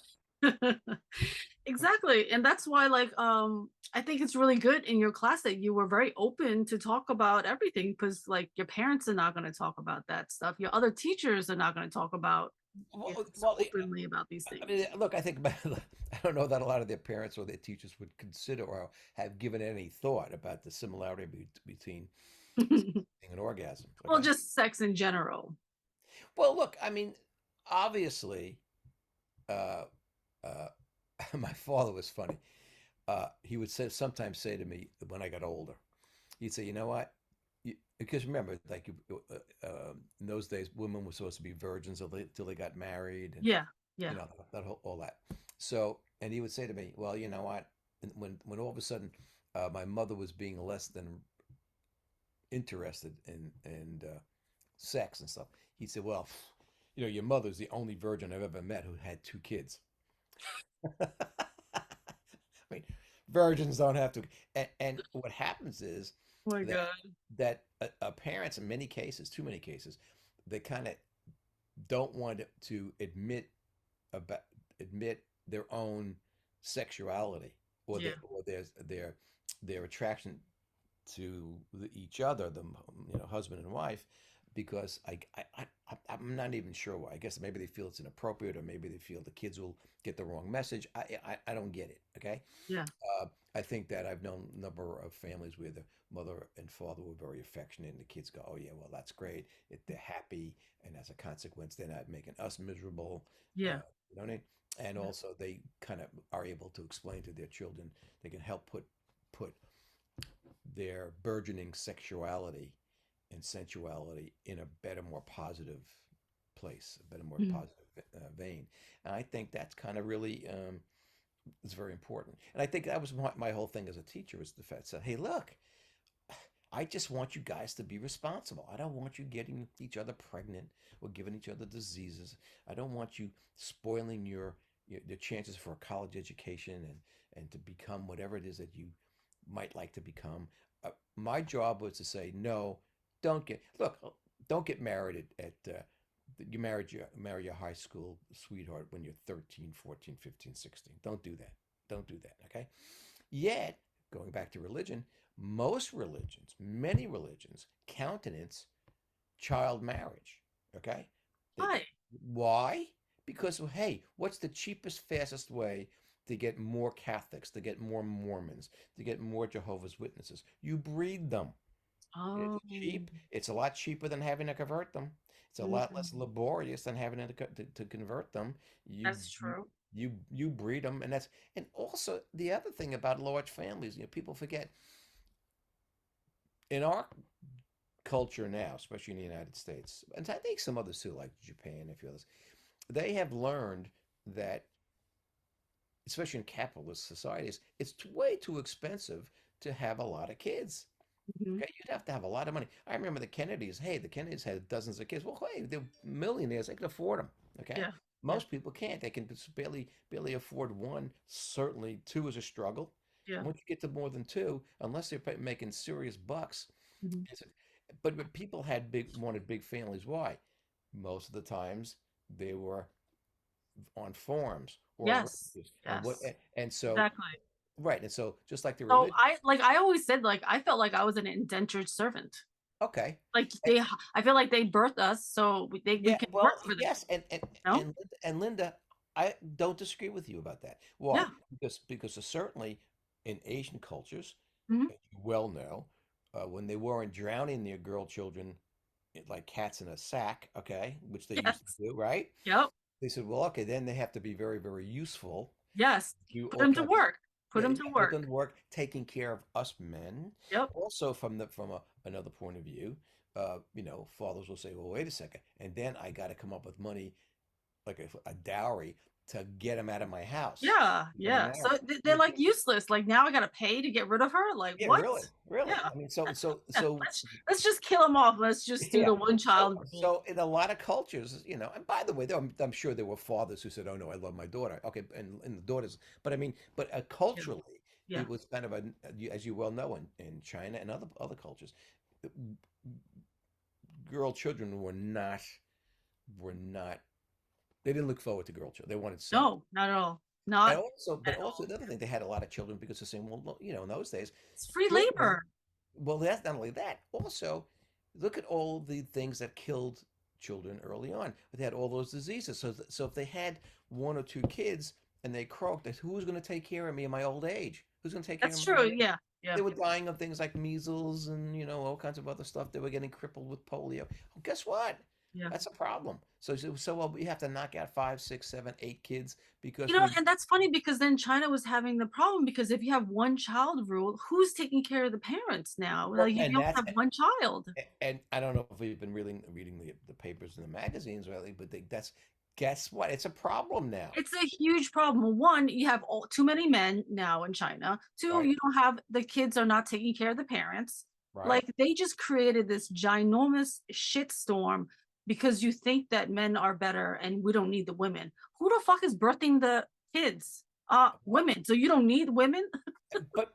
Exactly. And that's why like I think it's really good in your class that you were very open to talk about everything, because like your parents are not going to talk about that stuff. Your other teachers are not going to talk about so Well, openly about these I mean, things. look, I think about, I don't know that a lot of their parents or their teachers would consider or have given any thought about the similarity between sneezing and orgasm. Well, Okay. just sex in general. Well, look, I mean, obviously, uh, uh, my father was funny. He would sometimes say to me when I got older, he'd say, "You know what? Because remember, like in those days, women were supposed to be virgins till they got married, and Yeah. Yeah. all that." So, and he would say to me, "Well, you know what? And when all of a sudden, my mother was being less than interested in sex and stuff, he said, well, your mother's the only virgin I've ever met who had two kids." I mean, virgins don't have to. And what happens is Oh my that God. parents, in many cases, too many cases, they kind of don't want to about admit their own sexuality or Yeah. their attraction to each other, the husband and wife, because I'm not even sure why. I guess maybe they feel it's inappropriate, or maybe they feel the kids will get the wrong message. I don't get it. Okay, Yeah. I think that I've known a number of families where the mother and father were very affectionate, and the kids go, "Oh yeah, well that's great." They're happy, and as a consequence, they're not making us miserable. Yeah. You know what I mean? And Yeah. also, they kind of are able to explain to their children. They can help put their burgeoning sexuality and sensuality in a better, more positive place, a better, more Mhm. positive vein. And I think that's kind of really it's very important. And I think that was my whole thing as a teacher was the fact that, hey, look, I just want you guys to be responsible. I don't want you getting each other pregnant or giving each other diseases. I don't want you spoiling your chances for a college education and to become whatever it is that you might like to become. My job was to say, no, don't get married you marry your high school sweetheart when you're 13, 14, 15, 16. Don't do that. Don't do that. Okay. Yet, going back to religion, most religions, many religions, countenance child marriage. Okay. They, Why? why? Because, hey, what's the cheapest, fastest way to get more Catholics, to get more Mormons, to get more Jehovah's Witnesses? You breed them. It's Oh, cheap. It's a lot cheaper than having to convert them. It's a lot less mhm. laborious than having to convert them. You That's you true. you breed them, and also the other thing about large families. People forget in our culture now, especially in the United States, and I think some others too, like Japan, if you others, they have learned that, especially in capitalist societies, it's way too expensive to have a lot of kids. Mhm. Okay, you'd have to have a lot of money. I remember the Kennedys. Hey, the Kennedys had dozens of kids. Well, hey, they're millionaires. They can afford them. Okay, Yeah. Yeah. most people can't. They can just barely afford one. Certainly, two is a struggle. Yeah. Once you get to more than two, unless they're making serious bucks, Mhm. it's a, but people wanted big families. Why? Most of the times they were on farms or on Yes. ranches, Yes. and so Exactly. right, and so just like the So religion. I always said like I felt like I was an indentured servant. Okay. Like I feel like they birthed us so we Yeah, can work well, for them. yes, No? and Linda, I don't disagree with you about that. Why? Yeah. Because certainly in Asian cultures, Hmm. as you well know, when they weren't drowning their girl children like cats in a sack, okay, which they used to Yes. do, right? Yep. They said, well, okay, then they have to be very, very useful, Yes. do Put all them to kinds of, work. Put yeah, them yeah, to put work. them to work, taking care of us men. Yep. Also, another point of view, fathers will say, well, wait a second, and then I got to come up with money, like a dowry, to get him out of my house, Yeah. get him Yeah. So married. they're like useless. Like now I gotta pay to get rid of her. Like Yeah, what? really, really. Yeah. I mean, so so Yeah. so Let's just kill them off. Let's just do yeah. the one So child rule. so in a lot of cultures, and by the way, I'm sure there were fathers who said, "Oh no, I love my daughter." Okay, and the daughters, but I mean, but Yeah. culturally, Yeah. it was kind of as you well know, in China and other cultures, girl children were not they didn't look forward to girl children. They wanted sons. No, not at all. And Not also, but at also all. the other thing, they had a lot of children because they're saying, well, in those days, It's free children. labor. Well, that's not only that. Also, look at all the things that killed children early on. They had all those diseases. So if they had one or two kids and they croaked, who's going to take care of me in my old age? Who's going to take care of That's me in my true. old age? Yeah. Yeah. They were dying of things like measles and all kinds of other stuff. They were getting crippled with polio. Well, guess what? Yeah. That's a problem. So we have to knock out five, six, seven, eight kids because And that's funny because then China was having the problem because if you have one child rule, who's taking care of the parents now? well, Like if and you only that's have one child. and I don't know if we've been reading the papers and the magazines lately, but that's guess what? It's a problem now, It's a huge problem. One, you have too many men now in China. Two, right? you don't have the kids are not taking care of the parents. Right? Like they just created this ginormous shitstorm because you think that men are better and we don't need the women. Who the fuck is birthing the kids? Well, Women. So you don't need women?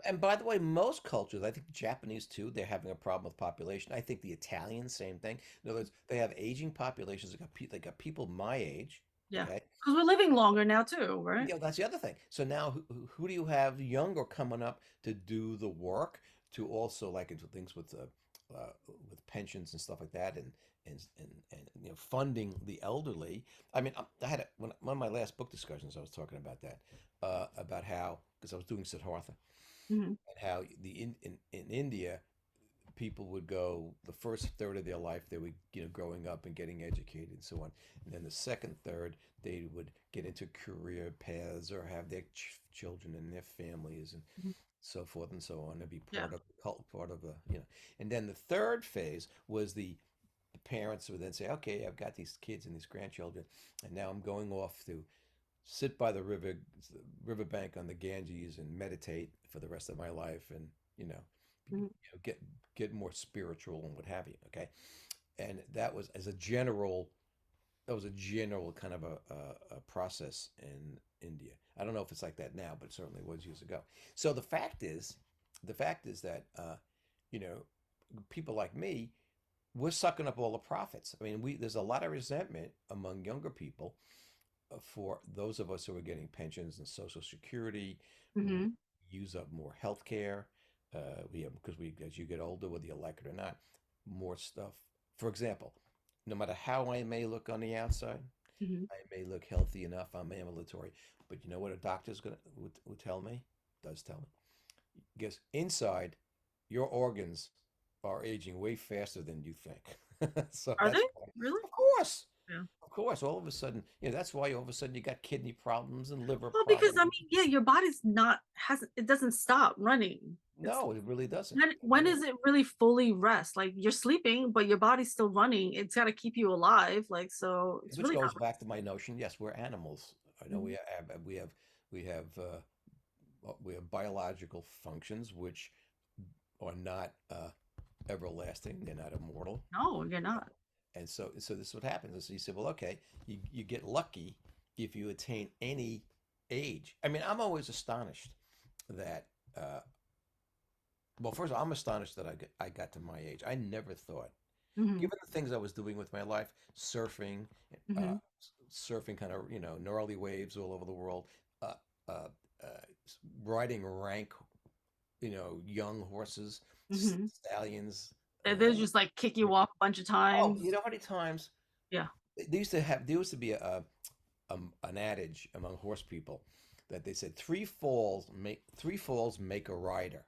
and by the way, most cultures, I think the Japanese too, they're having a problem with population. I think the Italians, same thing. In other words, they have aging populations. They got people my age. Yeah. Okay, Because we're living longer now too, right? yeah, that's the other thing. So now, who do you have younger coming up to do the work, to also like into things with pensions and stuff like that, and funding the elderly. I mean, I had one of my last book discussions. I was talking about that, about how, because I was doing Siddhartha, Mhm. and how in India, people would go the first third of their life, they would, growing up and getting educated and so on, and then the second third, they would get into career paths or have their children and their families and Mhm. so forth and so on, to be Yeah. part of the cult, part of and then the third phase was the parents would then say, okay, I've got these kids and these grandchildren, and now I'm going off to sit by the riverbank on the Ganges and meditate for the rest of my life, and Mhm. get more spiritual and what have you. Okay, and that was as a general that was a general kind of a process in India. I don't know if it's like that now, but it certainly was years ago. So the fact is that you know people like me, we're sucking up all the profits. I mean, we there's a lot of resentment among younger people, for those of us who are getting pensions and Social Security. We Mhm. use up more health care. We have, because as you get older, whether you like it or not, more stuff. For example, no matter how I may look on the outside, Mhm. I may look healthy enough. I'm ambulatory, but you know what a doctor's gonna would tell me? Does tell me. Guess inside, your organs are aging way faster than you think. So Are that's they why, really? of course, Yeah. of course, all of a sudden, that's why all of a sudden you got kidney problems and liver Well, because I problems. mean, yeah, your body's not hasn't it doesn't stop running. It's No, it really doesn't. when is it really fully rest? Like you're sleeping, but your body's still running. It's got to keep you alive. Like so, it's Which really goes not. back to my notion. Yes, we're animals. I know Mhm. we have we have biological functions which are not everlasting. They're not immortal. No, you're not. And so this is what happens. Is you say, well, okay, you get lucky if you attain any age. I mean, I'm always astonished that. Well, first of all, I'm astonished that I got to my age. I never thought, Hmm. given the things I was doing with my life, surfing, uh, Hmm. surfing kind of gnarly waves all over the world, uh, uh, uh, riding rank, young horses, Hmm. stallions. They just like kick you off a bunch of Oh, you times. know how many times Yeah. there used to be an adage among horse people that they said three falls make a rider.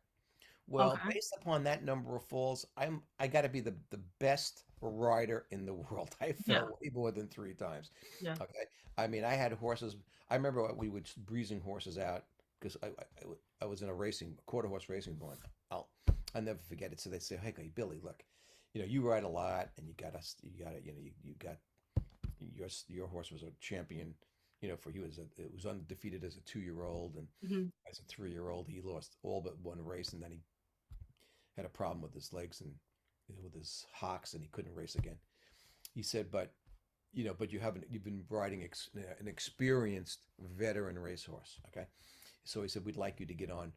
Well, Okay. based upon that number of falls, I got to be the best rider in the world. I Yeah. fell way more than 3 times. Yeah. Okay, I mean, I had horses. I remember we would breezing horses out because I was in a quarter horse racing barn. I'll never forget it. So they say, "Hey, Billy, look, you ride a lot, and you got it. You got your horse was a champion. For it was undefeated as a 2-year old, and Hmm. as a 3-year old, he lost all but one race, and then he had a problem with his legs and with his hocks, and he couldn't race again. He said, but you've been riding an experienced veteran racehorse, okay? So he said, we'd like you to get on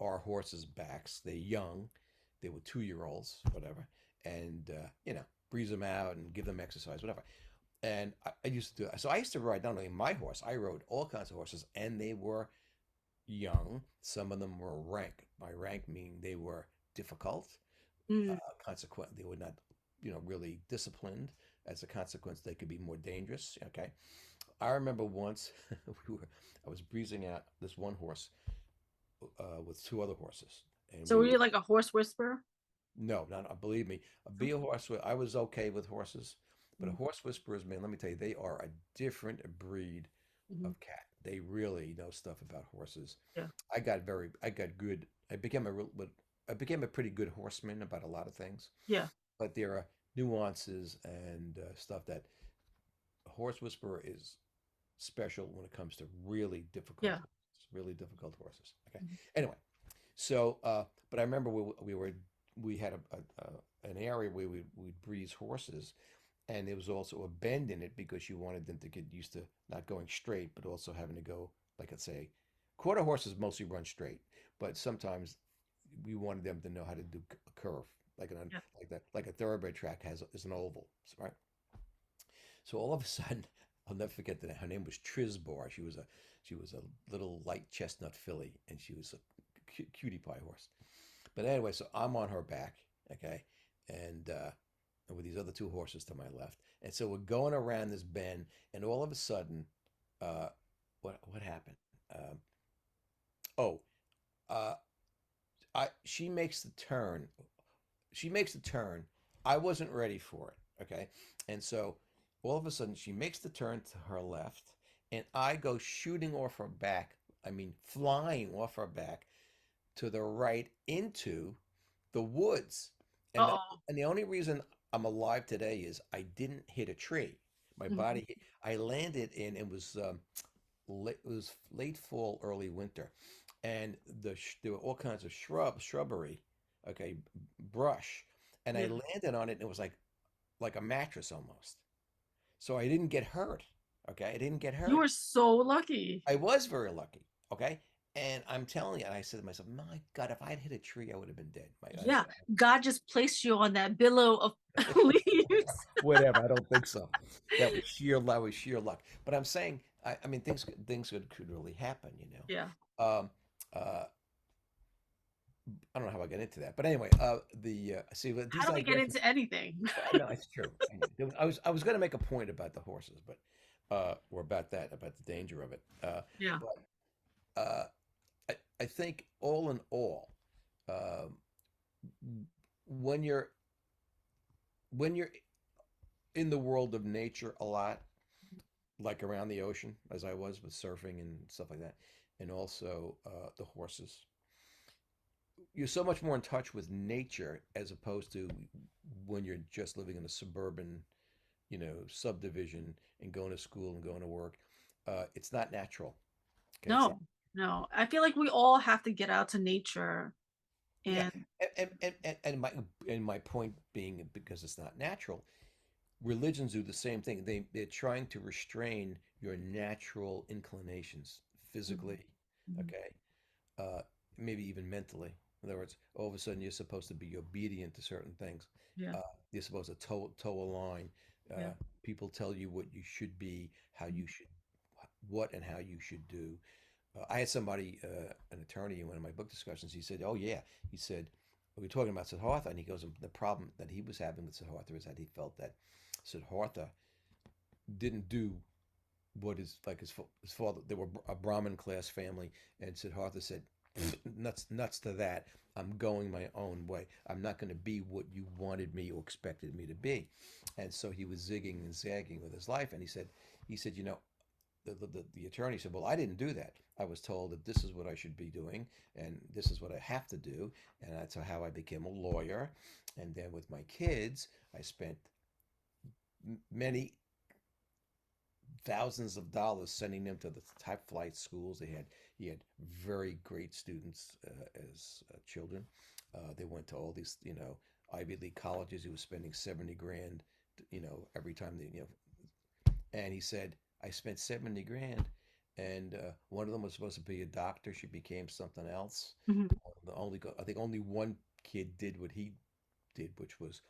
our horses' backs. They're young, they were 2-year-olds, whatever, and breeze them out and give them exercise, whatever. And I used to do it. So I used to ride not only my horse, I rode all kinds of horses, and they were young. Some of them were rank. By rank, meaning they were difficult. Mm. Consequently, they were not, really disciplined. As a consequence, they could be more dangerous. Okay, I remember once I was breezing out this one horse with 2 other horses, and So we were were you like a horse whisperer? no, not believe me. Be a horse. I was okay with horses, but a Mm-hmm. horse whisperers, man, let me tell you, they are a different breed Hmm. of cat. They really know stuff about horses. Yeah. I got good. I became a pretty good horseman about a lot of things, Yeah. but there are nuances and stuff that a horse whisperer is special when it comes to Yeah. really difficult horses. Okay. Mhm. Anyway, so but I remember we had an area where we'd breeze horses, and there was also a bend in it because you wanted them to get used to not going straight, but also having to go, like I say, quarter horses mostly run straight, but sometimes we wanted them to know how to do a curve, Yeah. like a thoroughbred track is an oval, right? So all of a sudden, I'll never forget that her name was Trisbor. She was a little light chestnut filly, and she was a cutie pie horse. But anyway, so I'm on her back, okay, and with these other 2 horses to my left, and so we're going around this bend, and all of a sudden, uh, what happened? Um, oh, uh, I she makes the turn. She makes the turn. I wasn't ready for it, okay, and so all of a sudden she makes the turn to her left, and I go shooting off her back. I mean, flying off her back to the right into the woods. And Uh-oh. and the only reason I'm alive today is I didn't hit a tree. My Hmm. body I landed in it was it was late fall, early winter, and there were all kinds of shrubbery, okay, brush, and I Yeah. landed on it, and it was like a mattress almost. So I didn't get hurt. Okay, I didn't get You hurt. were so lucky. I was very lucky. Okay, and I'm telling you, and I said to myself, my God, if I'd hit a tree, I would have been dead. Yeah. God just placed you on that billow of leaves. Whatever. I don't think so. That was sheer luck. But I'm saying, I mean, things could really happen. Yeah. Um, uh, I don't know how I got into that, but anyway, the see How these do we get digressions. into anything? No, it's true. I was going to make a point about the horses, but or about the danger of it. Yeah. But I think all in all, um, when you're in the world of nature a lot, like around the ocean, as I was with surfing and stuff like that, and also the horses. You're so much more in touch with nature as opposed to when you're just living in a suburban, subdivision and going to school and going to work. It's not natural. Okay, it's not. No, no. I feel like we all have to get out to nature Yeah, and and my point being because it's not natural. Religions do the same thing. They're trying to restrain your natural inclinations mhm, physically, mhm. okay, uh, maybe even mentally. In other words, all of a sudden you're supposed to be obedient to certain things. Yeah. Uh, you're supposed to toe a line. Yeah. Uh, People tell you what you should be, what and how you should do. I had somebody, an attorney, in one of my book discussions. He said, "Oh yeah," he said, we were talking about Siddhartha, and he goes, "The problem that he was having with Siddhartha is that he felt that Siddhartha didn't do what his father. They were a Brahmin class family, and Siddhartha said." nuts to that. I'm going my own way. I'm not going to be what you wanted me or expected me to be. And so he was zigging and zagging with his life. And he said, the attorney said, well, I didn't do that. I was told that this is what I should be doing and this is what I have to do. And that's how I became a lawyer. And then with my kids, I spent many thousands of dollars sending them to the top flight schools. He had very great students as children. They went to all these, Ivy League colleges. He was spending 70 grand, every time and he said, I spent 70 grand. And one of them was supposed to be a doctor. She became something else. Mhm. I think only one kid did what he did, which was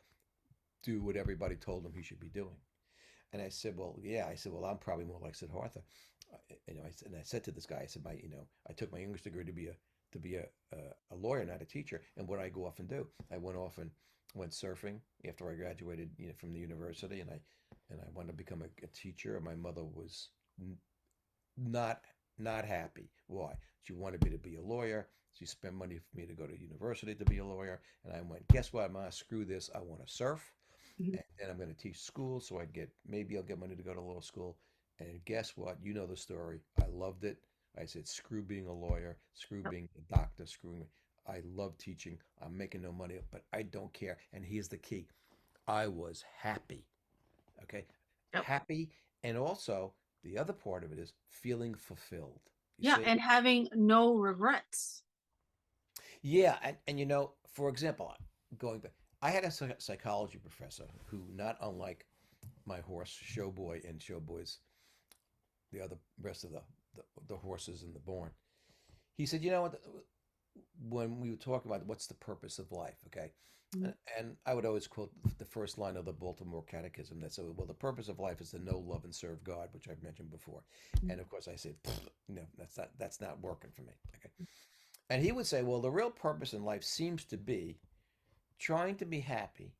do what everybody told him he should be doing. And I said, well, yeah. I said, well, I'm probably more like Siddhartha. I said to this guy, I said, I took my English degree to be a lawyer, not a teacher. And what I go off and do, I went off and went surfing after I graduated, from the university, and I wanted to become a teacher. And my mother was not not happy. Why? She wanted me to be a lawyer. She spent money for me to go to university to be a lawyer. And I went, guess what, Ma, screw this. I want to surf. Mhm. And then I'm going to teach school so maybe I'll get money to go to law school. And guess what? You know the story. I loved it. I said, screw being a lawyer, screw Yep. being a doctor, screw me. I love teaching. I'm making no money, but I don't care. And here's the key. I was happy. Okay. Yep. Happy. And also the other part of it is feeling fulfilled. You Yeah, see? and having no regrets. Yeah. And for example, going back, I had a psychology professor who, not unlike my horse, Showboy, and Showboy's, the other rest of the horses in the barn, he said, you know what? When we were talking about what's the purpose of life, okay? Mhm. And I would always quote the first line of the Baltimore Catechism that said, well, the purpose of life is to know, love, and serve God, which I've mentioned before. And of course, I said, no, that's not working for me. Okay. And he would say, well, the real purpose in life seems to be trying to be happy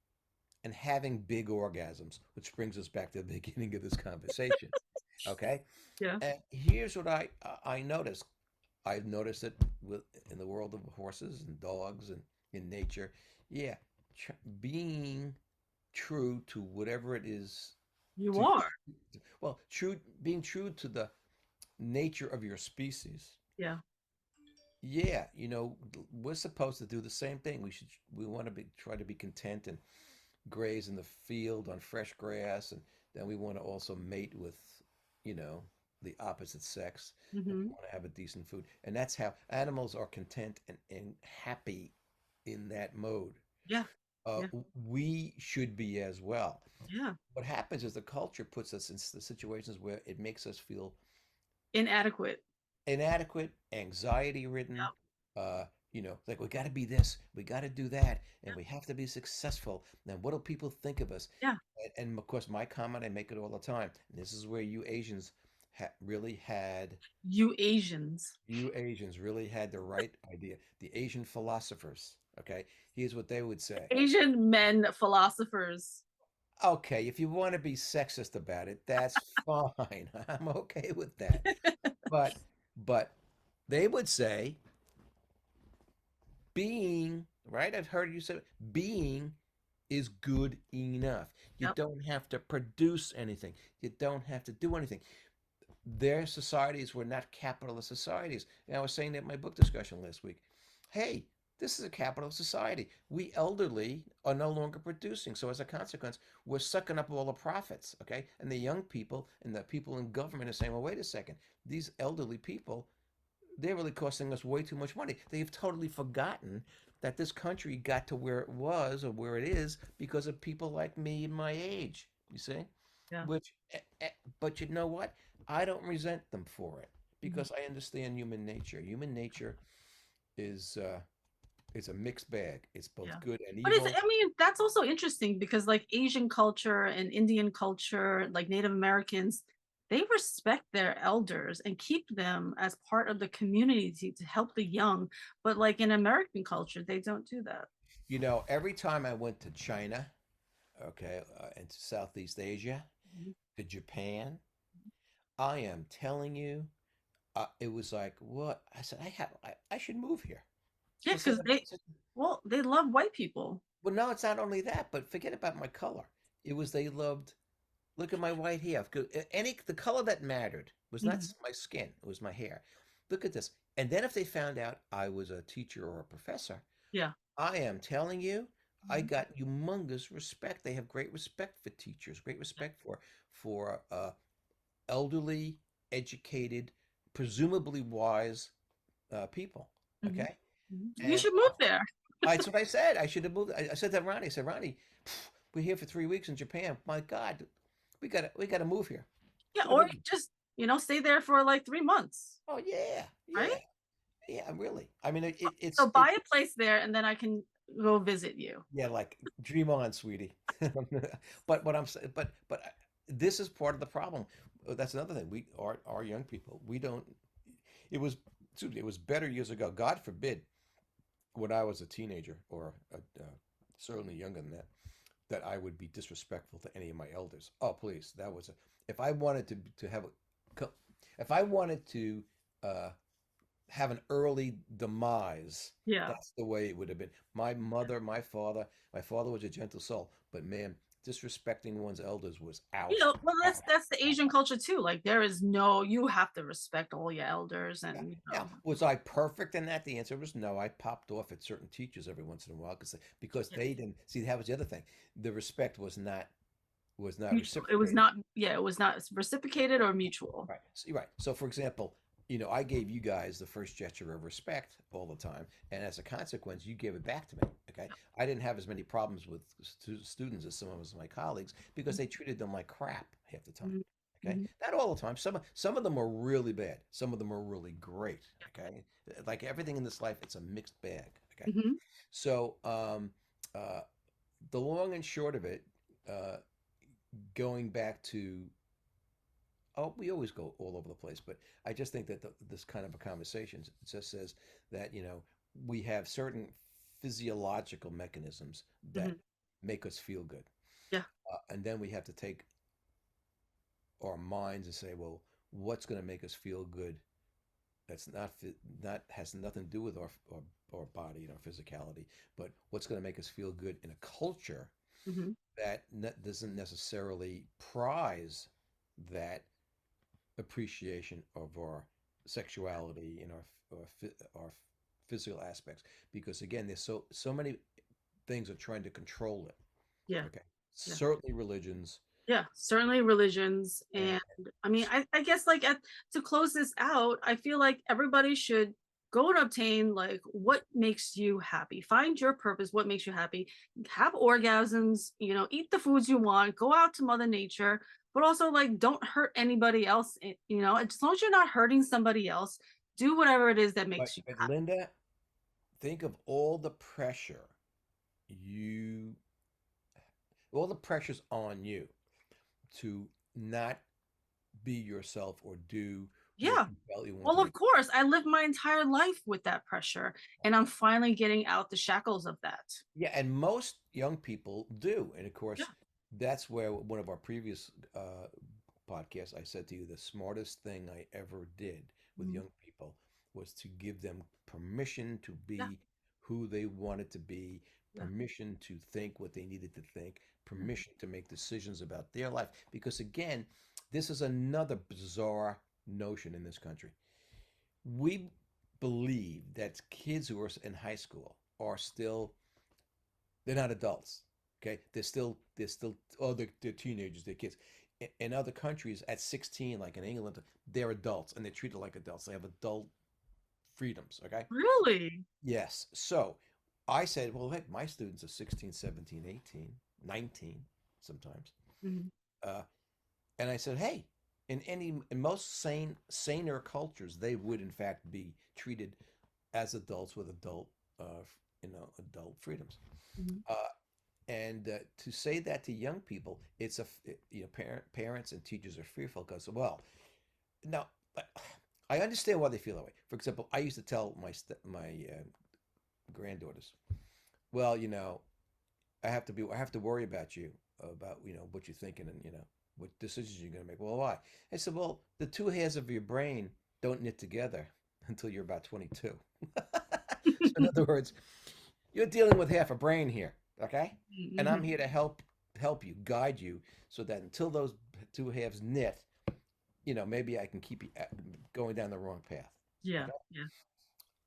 and having big orgasms, which brings us back to the beginning of this conversation. Okay. Yeah. And here's what I noticed. I've noticed it in the world of horses and dogs and in nature. Yeah, being true to whatever it is You to are. well, being true to the nature of your species. Yeah. Yeah, we're supposed to do the same thing. We want to try to be content and graze in the field on fresh grass, and then we want to also mate with, you know, the opposite sex, and we Hmm. want to have a decent food. And that's how animals are content and happy in that mode. Yeah. Yeah. We should be as well. Yeah. What happens is the culture puts us in the situations where it makes us feel Inadequate. inadequate, anxiety ridden. Yep. Like we got to be this, we got to do that, and we have to be successful. Then what do people think of us? Yeah. And of course, my comment, I make it all the time. And this is where you Asians really had, You Asians. you Asians really had the right idea. The Asian philosophers, okay? Here's what they would say. Asian men philosophers. Okay, if you want to be sexist about it, that's fine. I'm okay with that. But but they would say being, right? I've heard you say being is good enough. You Yep. don't have to produce anything. You don't have to do anything. Their societies were not capitalist societies. And I was saying that in my book discussion last week. Hey, this is a capitalist society. We elderly are no longer producing. So as a consequence, we're sucking up all the profits, okay? And the young people and the people in government are saying, well, wait a second. These elderly people, they're really costing us way too much money. They've totally forgotten that this country got to where it was or where it is because of people like me and my age. You see? Yeah. Which, but you know what? I don't resent them for it Mhm. because I understand human nature. Human nature is a mixed bag. It's both Yeah. good and But it's, evil. I mean, that's also interesting because like Asian culture and Indian culture, like Native Americans, they respect their elders and keep them as part of the community to help the young. But like in American culture, they don't do that. Every time I went to China, okay, and to Southeast Asia, Mhm. to Japan, I am telling you, it was like, what? I said, I should move here. Yeah, I said, because they, I said, well, they love white people. well, no, it's not only that, but forget about my color. It was they loved. Look at my white hair. The color that mattered was not Mhm. my skin; it was my hair. Look at this. And then if they found out I was a teacher or a professor, Yeah. I am telling you, I Mhm. got humongous respect. They have great respect for teachers, great respect for elderly, educated, presumably wise people. Mhm. Okay, Mhm. You and should move there. that's what I said. I should have moved. I said to Ronnie. I said, Ronnie, we're here for 3 weeks in Japan. My God, we gotta move here. Yeah, Gotta or move. just, stay there for like 3 months, Oh yeah, right? yeah, yeah. Really. I mean, So buy a place there and then I can go visit you. yeah. Like dream on, sweetie. But what I'm saying, but this is part of the problem. That's another thing. Our young people. We don't. It was excuse me, it was better years ago. God forbid, when I was a teenager or certainly younger than that, that I would be disrespectful to any of my elders. Oh, please, that was a. If I wanted to have if I wanted to uh, have an early demise, Yeah. that's the way it would have been. My father was a gentle soul, but man, disrespecting one's elders was out. Well, Out. that's the Asian culture too. Like there is no, you have to respect all your elders Yeah. and Now, was I perfect in that? The answer was no. I popped off at certain teachers every once in a while because yeah. they didn't see. That was the other thing. The respect was not Mutual. It was reciprocated. not, yeah, it was not reciprocated or mutual. Right. So, right. So, for example, I gave you guys the first gesture of respect all the time, and as a consequence, you gave it back to me. Okay. I didn't have as many problems with students as some of my colleagues because they treated them like crap half the time. Mhm. Okay. Mhm. Not all the time. Some of them are really bad. Some of them are really great. Okay. Like everything in this life, it's a mixed bag. Okay. Mhm. So, uh, the long and short of it, uh, going back to oh, we always go all over the place, but I just think that this kind of a conversation just says that, we have certain physiological mechanisms that Mhm. make us feel good. Yeah. And then we have to take our minds and say, well, what's going to make us feel good? That's not has nothing to do with our body and our physicality, but what's going to make us feel good in a culture Mhm. that doesn't necessarily prize that appreciation of our sexuality and our physical aspects because again there's so many things are trying to control it. Yeah. Okay, Yeah. certainly religions Yeah, certainly religions. and And I mean, I guess like to close this out, I feel like everybody should go and obtain like what makes you happy. Find your purpose, what makes you happy. Have orgasms, eat the foods you want, go out to Mother Nature, but also like don't hurt anybody else. As long as you're not hurting somebody else, do whatever it is that but, makes you but happy. Linda, think of you all the pressures on you to not be yourself or do what Yeah. you felt you want to Well, do. of course, I lived my entire life with that pressure, and I'm finally getting out the shackles of that. Yeah, and most young people do. And of Yeah. course, that's where one of our previous podcasts, I said to you, the smartest thing I ever did with Mhm. young people was to give them permission to Yeah. be who they wanted to be, Yeah. permission to think what they needed to think, Yeah. permission to make decisions about their life. Because again, this is another bizarre notion in this country. We believe that kids who are in high school are still they're not adults. Okay, they're still oh they're teenagers, they're kids. In other countries, at 16, like in England, they're adults and they're treated like adults. They have adult freedoms. Okay. Really? Yes. So I said, well, heck, my students are 16, 17, 18, 19 sometimes. Mhm. Uh, and I said, hey, in most saner cultures, they would in fact be treated as adults with adult freedoms. Mhm. Uh, and to say that to young people, parents and teachers are fearful because, well, now I understand why they feel that way. For example, I used to tell my granddaughters, well, I have to worry about you about what you're thinking and what decisions you're going to make. Well, why? I said, well, the two hairs of your brain don't knit together until you're about 22. So in other words, you're dealing with half a brain here, okay? And I'm Mhm. here to help you, guide you, so that until those two halves knit, maybe I can keep you going down the wrong path. Yeah, Okay? yeah.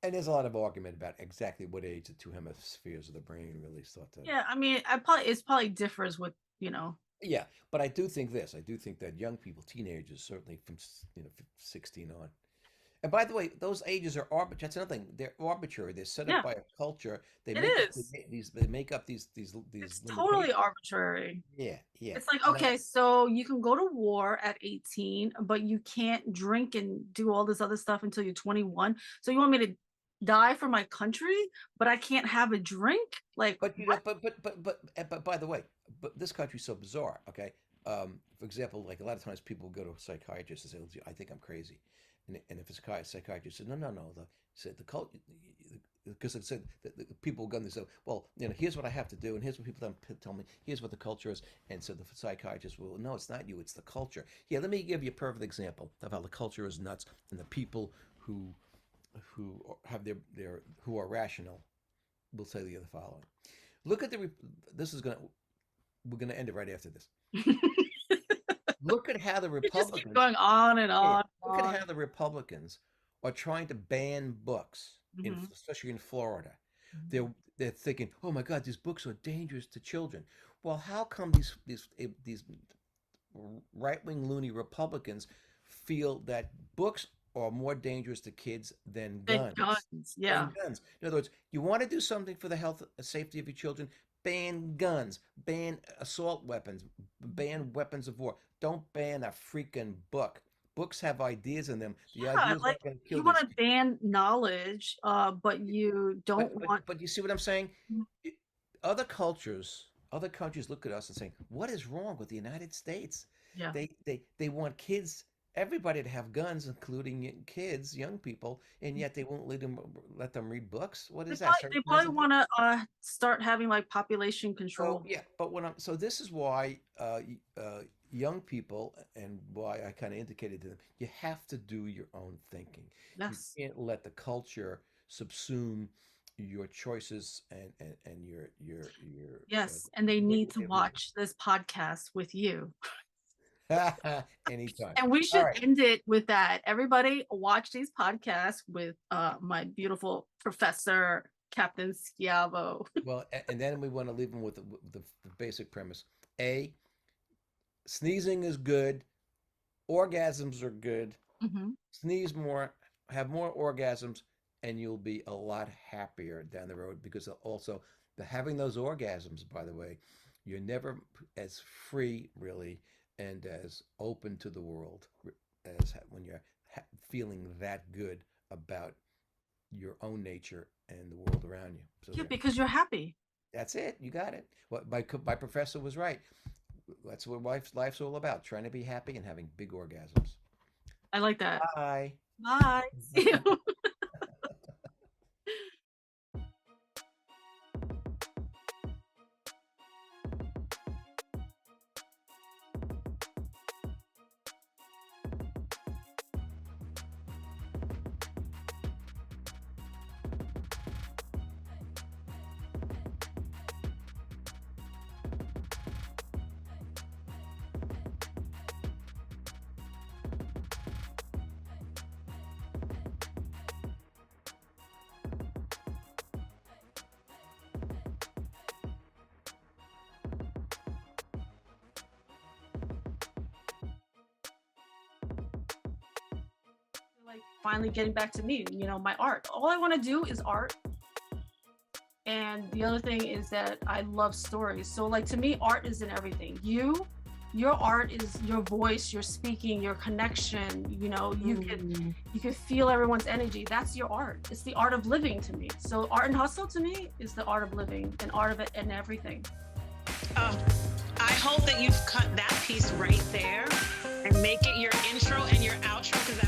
And there's a lot of argument about exactly what age the two hemispheres of the brain really start to. Yeah, I mean, it's probably differs with, Yeah, but I do think this. I do think that young people, teenagers, certainly from 16 on. And by the way, those ages are arbitrary. That's another thing. They're arbitrary. They're set up yeah, by a culture. They it make up is. these. They make up these It's totally limitations. arbitrary. Yeah, yeah. It's like, And I, okay, so you can go to war at 18, but you can't drink and do all this other stuff until you're 21. So you want me to die for my country, but I can't have a drink? Like, but what? but by the way, but this country's so bizarre. Okay, for example, like a lot of times people go to a psychiatrist and say, "Oh, I think I'm crazy," and if a psychiatrist said, "No, said the cult," because it said that the people go and they say, "Well, here's what I have to do, and here's what people tell me. Here's what the culture is," and so the psychiatrist will, "No, it's not you, it's the culture." Yeah, let me give you a perfect example of how the culture is nuts, and the people who have who are rational will say the following. Look at this is gonna we're gonna end it right after this. Look at how the You just keep Republicans, going on and yeah, on and look at on. how the Republicans are trying to ban books Mhm, especially in Florida. mhm. They're thinking, oh my God, these books are dangerous to children. Well, how come these right wing loony Republicans feel that books are more dangerous to kids than Big guns? guns. Yeah. Than guns. In other words, you want to do something for the health and safety of your children, ban guns, ban assault weapons, ban weapons of war. Don't ban a freaking book. Books have ideas in them. The Yeah, ideas like aren't going to kill you want these to kids. ban knowledge, but you don't want. But you see what I'm saying? I- other countries look at us and say, "What is wrong with the United States? Yeah. They want kids, everybody to have guns, including kids, young people, and yet they won't let them read books. What They is that? probably they probably Sarcasm?" want to start having like population So control. yeah, but so this is why young people and why I kind of indicated to them, you have to do your own thinking. You Yes. can't let the culture subsume your choices and your Yes, and they need to watch this podcast with you. anytime. And we All should right. end it with that. Everybody watch these podcasts with my beautiful professor, Captain Schiavo. Well, and then we want to leave them with the basic premise. A, sneezing is good. Orgasms are good. Mhm. Sneeze more, have more orgasms, and you'll be a lot happier down the road because also having those orgasms, by the way, you're never as free really and as open to the world as when you're feeling that good about your own nature and the world around you. So Yeah, there. because you're happy. That's it. You got it. What my professor was right. That's what life's all about, trying to be happy and having big orgasms. I like that. Bye. Bye. See you. Like finally getting back to me, my art. All I want to do is art. And the other thing is that I love stories. So like to me, art is in everything. Your art is your voice, your speaking, your connection. You can feel everyone's energy. That's your art. It's the art of living to me. So art and hustle to me is the art of living and art of it and everything. I hope that you've cut that piece right there and make it your intro and your outro because